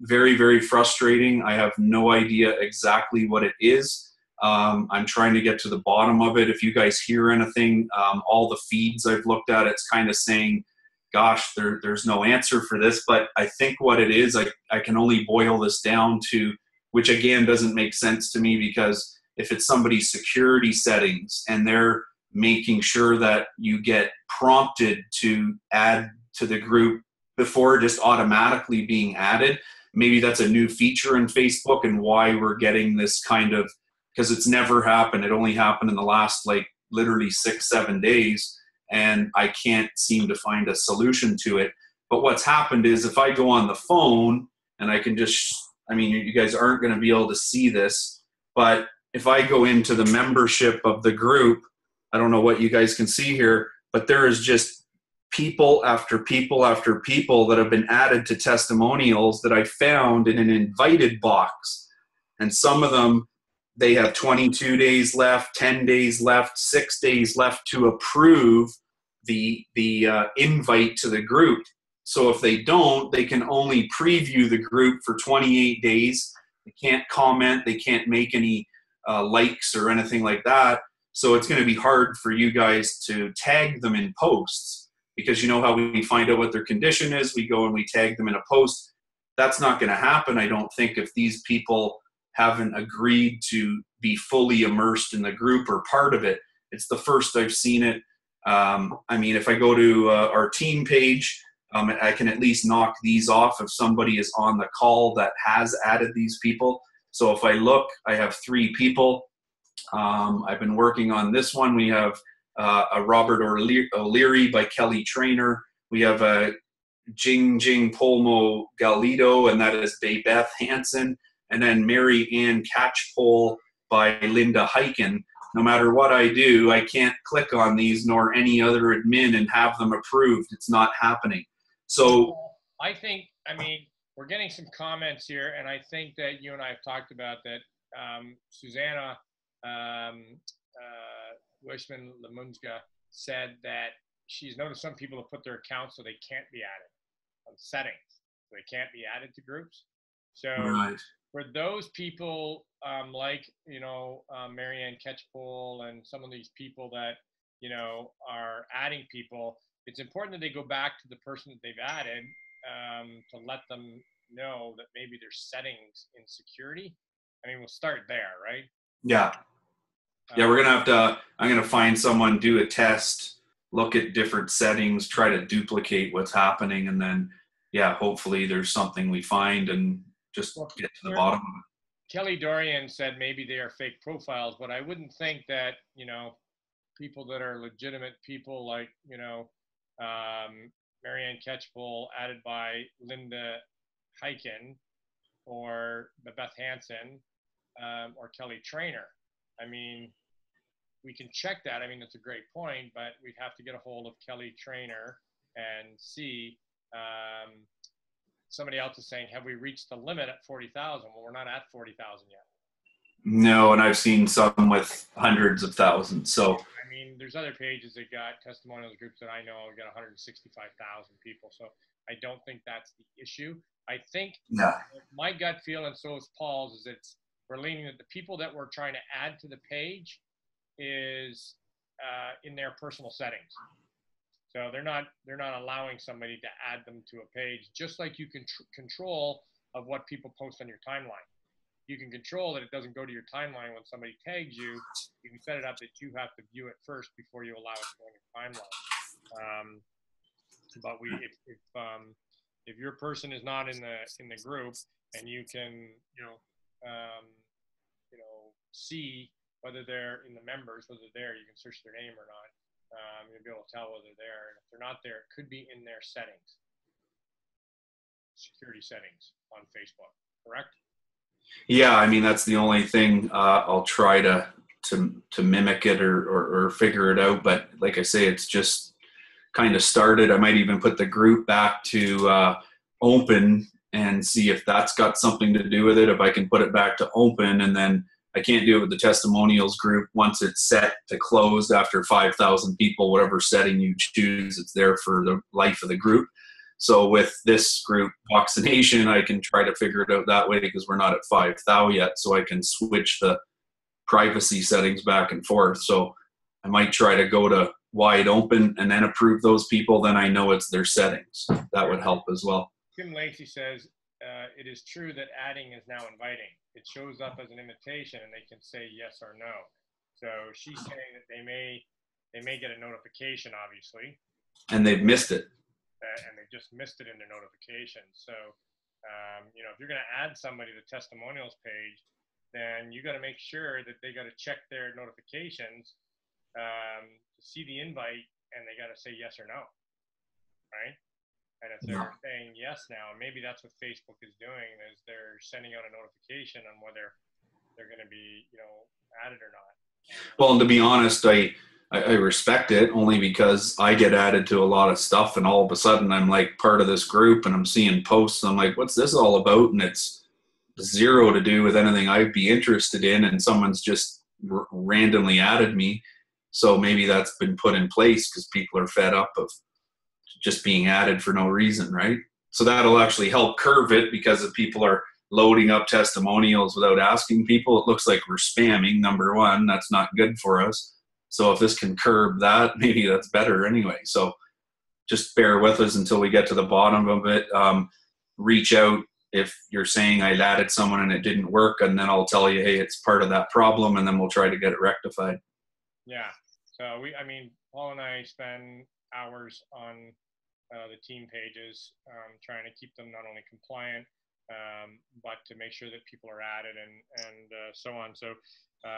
Very, very frustrating. I have no idea exactly what it is. I'm trying to get to the bottom of it. If you guys hear anything, all the feeds I've looked at, it's kind of saying, gosh, there's no answer for this. But I think what it is, I can only boil this down to, which again doesn't make sense to me, because if it's somebody's security settings and they're making sure that you get prompted to add to the group before just automatically being added, maybe that's a new feature in Facebook and why we're getting this kind of, because it's never happened. It only happened in the last literally 6-7 days. And I can't seem to find a solution to it. But what's happened is if I go on the phone and I can just, you guys aren't going to be able to see this, but if I go into the membership of the group, I don't know what you guys can see here, but there is just people after people after people that have been added to testimonials that I found in an invited box. And some of them, they have 22 days left, 10 days left, 6 days left to approve the invite to the group. So if they don't, they can only preview the group for 28 days. They can't comment. They can't make any likes or anything like that. So it's going to be hard for you guys to tag them in posts, because you know how we find out what their condition is. We go and we tag them in a post. That's not going to happen, I don't think, if these people haven't agreed to be fully immersed in the group or part of it. It's the first I've seen it. I mean, if I go to our team page, I can at least knock these off if somebody is on the call that has added these people. So if I look, I have 3 people. I've been working on this one. We have a Robert O'Leary by Kelly Trainer. We have a Jing Polmo Galido, and that is Beth Hansen. And then Mary Ann Catchpole by Linda Heiken. No matter what I do, I can't click on these nor any other admin and have them approved. It's not happening. So I think, I mean, we're getting some comments here, and I think that you and I have talked about that. Susanna Wishman-Lamunska said that she's noticed some people have put their accounts so they can't be added on settings. So they can't be added to groups. So right. For those people, like, you know, Marianne Catchpole and some of these people that, you know, are adding people, it's important that they go back to the person that they've added to let them know that maybe there's settings in security. I mean, we'll start there, right? Yeah. Yeah, we're going to have to, I'm going to find someone, do a test, look at different settings, try to duplicate what's happening, and then, yeah, hopefully there's something we find and just get to the bottom of it. Kelly Dorian said maybe they are fake profiles, but I wouldn't think that, you know, people that are legitimate people like, you know, Marianne Catchpole added by Linda Heiken or Beth Hansen or Kelly Trainer. I mean, we can check that. I mean, that's a great point, but we'd have to get a hold of Kelly Trainer and see. Somebody else is saying, have we reached the limit at 40,000? Well, we're not at 40,000 yet. No, and I've seen some with hundreds of thousands. So I mean, there's other pages that got testimonials groups that I know got 165,000 people. So I don't think that's the issue. I think my gut feel, and so is Paul's, is we're leaning that the people that we're trying to add to the page is in their personal settings. So they're not allowing somebody to add them to a page, just like you can control of what people post on your timeline. You can control that it doesn't go to your timeline when somebody tags you. You can set it up that you have to view it first before you allow it to go on your timeline. But if your person is not in the group and you can see whether they're in the members, whether they're there, you can search their name or not. You'll be able to tell whether they're there. And if they're not there, it could be in their settings, security settings on Facebook, correct? Yeah, I mean, that's the only thing. I'll try to mimic it or figure it out. But like I say, it's just kind of started. I might even put the group back to open and see if that's got something to do with it. If I can put it back to open, and then I can't do it with the testimonials group. Once it's set to closed after 5,000 people, whatever setting you choose, it's there for the life of the group. So with this group, vaccination, I can try to figure it out that way because we're not at 5,000 yet. So I can switch the privacy settings back and forth. So I might try to go to wide open and then approve those people. Then I know it's their settings. That would help as well. Tim Lacey says, it is true that adding is now inviting. It shows up as an invitation and they can say yes or no. So she's saying that they may get a notification, obviously. And they've missed it. And they just missed it in their notification. So, if you're going to add somebody to the testimonials page, then you got to make sure that they got to check their notifications to see the invite, and they got to say yes or no, right? And if they're saying yes now, maybe that's what Facebook is doing, is they're sending out a notification on whether they're going to be, added or not. Well, and to be honest, I respect it only because I get added to a lot of stuff, and all of a sudden I'm like part of this group, and I'm seeing posts. And I'm like, what's this all about? And it's zero to do with anything I'd be interested in, and someone's just randomly added me. So maybe that's been put in place because people are fed up of just being added for no reason, right? So that'll actually help curve it, because if people are loading up testimonials without asking people, it looks like we're spamming, number one. That's not good for us. So if this can curb that, maybe that's better anyway. So just bear with us until we get to the bottom of it. Reach out if you're saying I added someone and it didn't work, and then I'll tell you, hey, it's part of that problem, and then we'll try to get it rectified. Yeah. So Paul and I spend hours on the team pages, trying to keep them not only compliant, but to make sure that people are added and so on. So,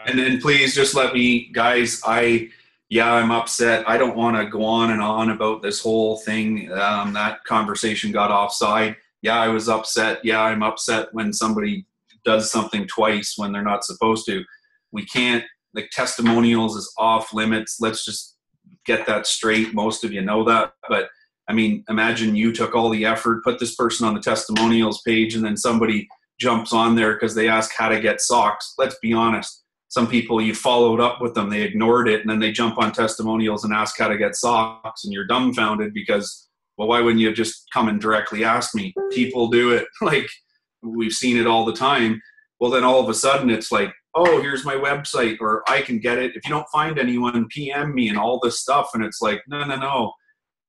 and then please just let me, guys, I'm upset. I don't want to go on and on about this whole thing. That conversation got offside. Yeah, I was upset. Yeah, I'm upset when somebody does something twice when they're not supposed to. We can't, like, testimonials is off limits. Let's just get that straight. Most of you know that. But I mean, imagine you took all the effort, put this person on the testimonials page, and then somebody jumps on there because they ask how to get socks. Let's be honest. Some people, you followed up with them, they ignored it, and then they jump on testimonials and ask how to get socks, and you're dumbfounded because, well, why wouldn't you have just come and directly asked me? People do it. Like, we've seen it all the time. Well, then all of a sudden it's like, oh, here's my website, or I can get it. If you don't find anyone, PM me and all this stuff. And it's like, no.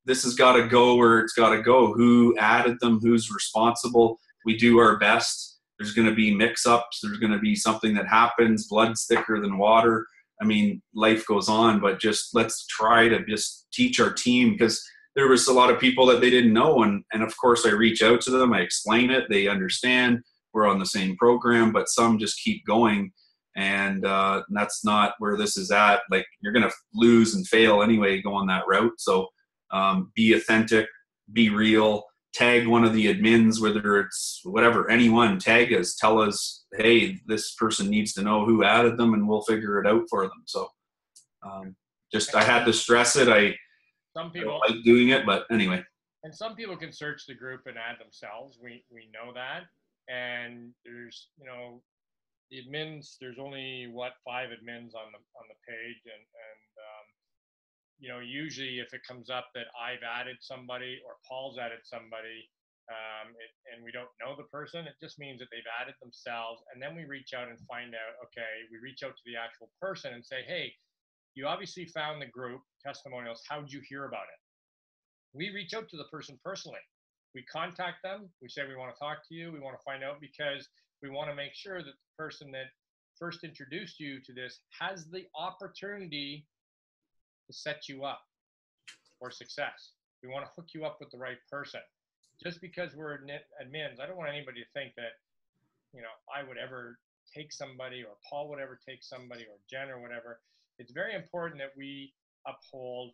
This has got to go where it's got to go. Who added them? Who's responsible? We do our best. There's going to be mix-ups. There's going to be something that happens. Blood's thicker than water. I mean, life goes on, but just let's try to just teach our team, because there was a lot of people that they didn't know. And of course, I reach out to them. I explain it. They understand. We're on the same program, but some just keep going. And that's not where this is at. Like, you're going to lose and fail anyway going that route. So be authentic, be real, tag one of the admins, whether it's whatever, anyone, tag us, tell us, hey, this person needs to know who added them, and we'll figure it out for them. So I had to stress it. I don't like doing it, but anyway. And some people can search the group and add themselves. We know that. And there's, the admins, there's only 5 admins on the page, and usually if it comes up that I've added somebody or Paul's added somebody, and we don't know the person, it just means that they've added themselves. And then we reach out and find out, we reach out to the actual person and say, hey, you obviously found the group Testimonials. How'd you hear about it? We reach out to the person personally. We contact them. We say, we want to talk to you. We want to find out, because we want to make sure that the person that first introduced you to this has the opportunity to set you up for success. We want to hook you up with the right person. Just because we're admins, I don't want anybody to think that, I would ever take somebody, or Paul would ever take somebody, or Jen or whatever. It's very important that we uphold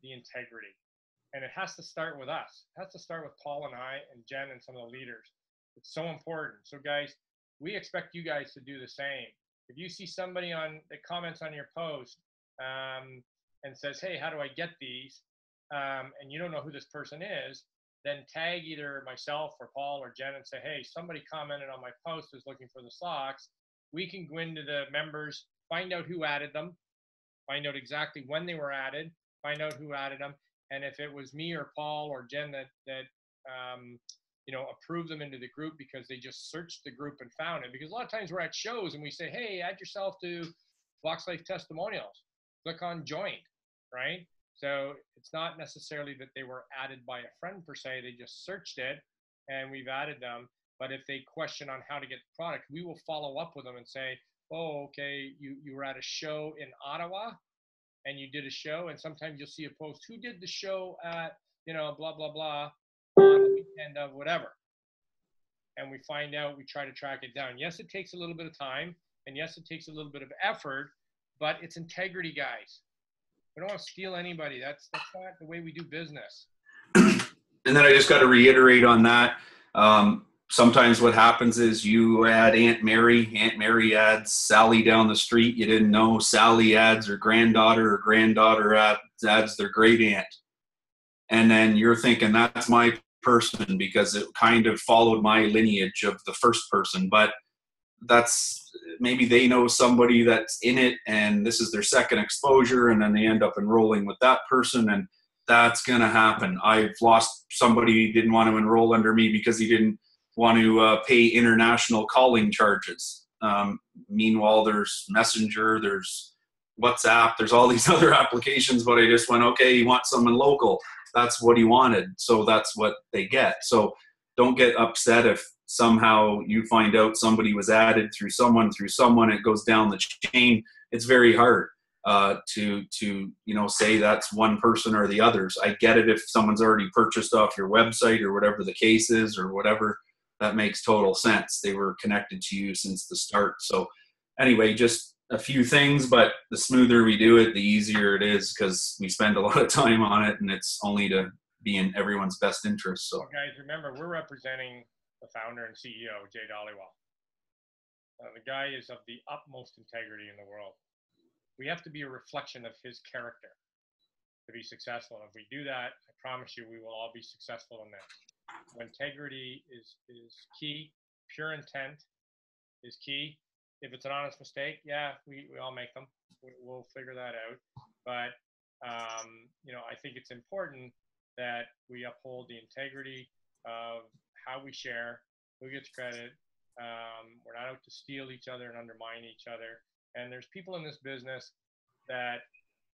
the integrity. And it has to start with us. It has to start with Paul and I and Jen and some of the leaders. It's so important. So guys, we expect you guys to do the same. If you see somebody that comments on your post, and says, hey, how do I get these? And you don't know who this person is, then tag either myself or Paul or Jen and say, hey, somebody commented on my post who's looking for the socks. We can go into the members, find out who added them, find out exactly when they were added, find out who added them. And if it was me or Paul or Jen that approved them into the group because they just searched the group and found it. Because a lot of times we're at shows and we say, hey, add yourself to Vox Life Testimonials. Click on join. Right? So it's not necessarily that they were added by a friend per se. They just searched it and we've added them. But if they question on how to get the product, we will follow up with them and say, oh, okay, you were at a show in Ottawa and you did a show. And sometimes you'll see a post, who did the show at, blah, blah, blah, on the weekend of whatever. And we find out, we try to track it down. Yes, it takes a little bit of time. And yes, it takes a little bit of effort, but it's integrity, guys. We don't want to steal anybody. That's not the way we do business. And then I just got to reiterate on that. sometimes what happens is you add Aunt Mary adds Sally down the street. You didn't know Sally adds her granddaughter, or granddaughter adds their great aunt. And then you're thinking, that's my person because it kind of followed my lineage of the first person. But that's, maybe they know somebody that's in it and this is their second exposure, and then they end up enrolling with that person, and that's going to happen. I've lost somebody who didn't want to enroll under me because he didn't want to pay international calling charges. Meanwhile, there's Messenger, there's WhatsApp, there's all these other applications, but I just went, okay, you want someone local. That's what he wanted. So that's what they get. So don't get upset if somehow you find out somebody was added through someone, it goes down the chain. It's very hard to say that's one person or the others. I get it if someone's already purchased off your website or whatever the case is or whatever. That makes total sense. They were connected to you since the start. So anyway, just a few things, but the smoother we do it, the easier it is because we spend a lot of time on it, and it's only to be in everyone's best interest. So, guys, remember, we're representing the founder and CEO, Jay Dollywell. The guy is of the utmost integrity in the world. We have to be a reflection of his character to be successful. And if we do that, I promise you, we will all be successful in this. So integrity is key. Pure intent is key. If it's an honest mistake, yeah, we all make them. We'll figure that out. But, I think it's important that we uphold the integrity of how we share, who gets credit. We're not out to steal each other and undermine each other. And there's people in this business that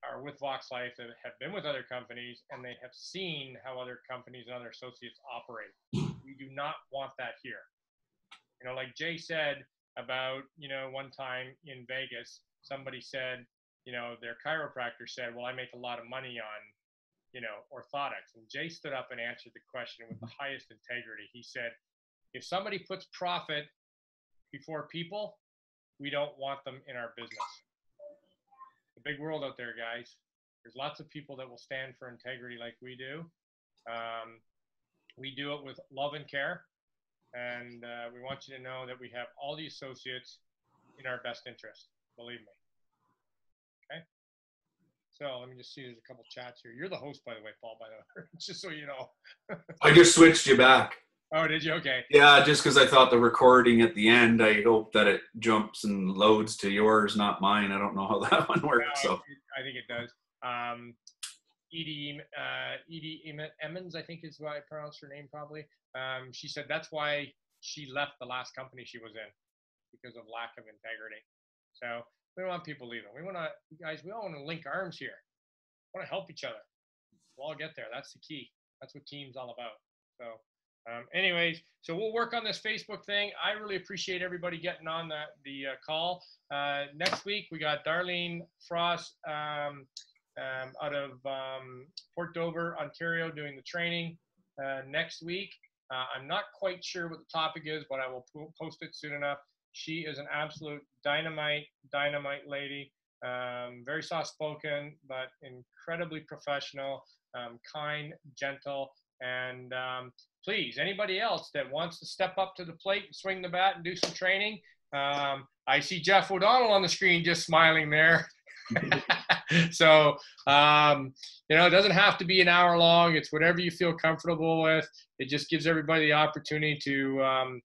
are with Vox Life that have been with other companies, and they have seen how other companies and other associates operate. We do not want that here. Like Jay said about, one time in Vegas, somebody said, their chiropractor said, well, I make a lot of money on, orthotics. And Jay stood up and answered the question with the highest integrity. He said, if somebody puts profit before people, we don't want them in our business. It's a big world out there, guys. There's lots of people that will stand for integrity like we do. We do it with love and care. And we want you to know that we have all the associates in our best interest. Believe me. Okay? So let me just see. There's a couple chats here. You're the host, by the way, Paul, by the way, just so you know. I just switched you back. Oh, did you? Okay. Yeah, just because I thought the recording at the end, I hope that it jumps and loads to yours, not mine. I don't know how that one works. No, so I think it does. Edie Emmons, I think is how I pronounce her name probably. She said that's why she left the last company she was in, because of lack of integrity. So we don't want people leaving. We want to, guys, we all want to link arms here. We want to help each other. We'll all get there. That's the key. That's what team's all about. So anyways, so we'll work on this Facebook thing. I really appreciate everybody getting on the call. Next week, we got Darlene Frost out of Port Dover, Ontario, doing the training next week. I'm not quite sure what the topic is, but I will post it soon enough. She is an absolute dynamite lady, very soft-spoken, but incredibly professional, kind, gentle, and please, anybody else that wants to step up to the plate and swing the bat and do some training, I see Jeff O'Donnell on the screen just smiling there. So, it doesn't have to be an hour long. It's whatever you feel comfortable with. It just gives everybody the opportunity to,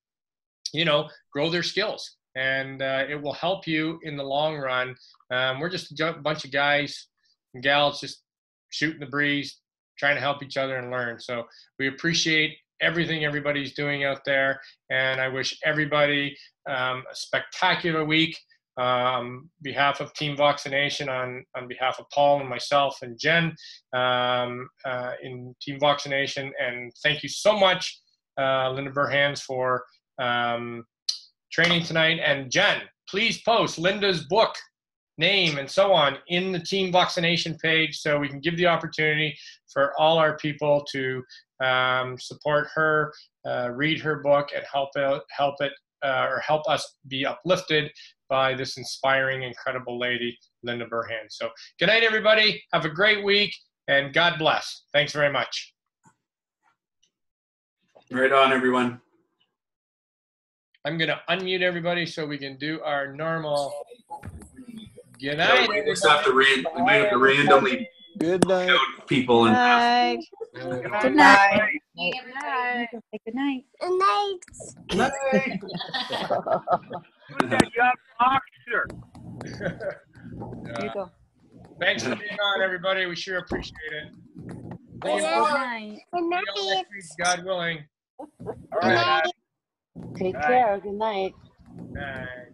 grow their skills. And it will help you in the long run. We're just a bunch of guys and gals just shooting the breeze, trying to help each other and learn. So we appreciate everything everybody's doing out there. And I wish everybody a spectacular week. Behalf of Team Vaccination, on behalf of Paul and myself and Jen in Team Vaccination. And thank you so much, Linda Burhans, for training tonight. And Jen, please post Linda's book name and so on in the Team Vaccination page so we can give the opportunity for all our people to support her, read her book, and help us be uplifted by this inspiring, incredible lady, Linda Burhans. So good night, everybody. Have a great week, and God bless. Thanks very much. Right on, everyone. I'm going to unmute everybody so we can do our normal good night. We just have to randomly Good night. shout people and Night. Good Good night. night. Good night. Good night. Good night. Who's that young officer? Here you go. Thanks for being on, everybody. We sure appreciate it. See you Good night. see you all next week, God willing. All right. Take care. Good night. Night.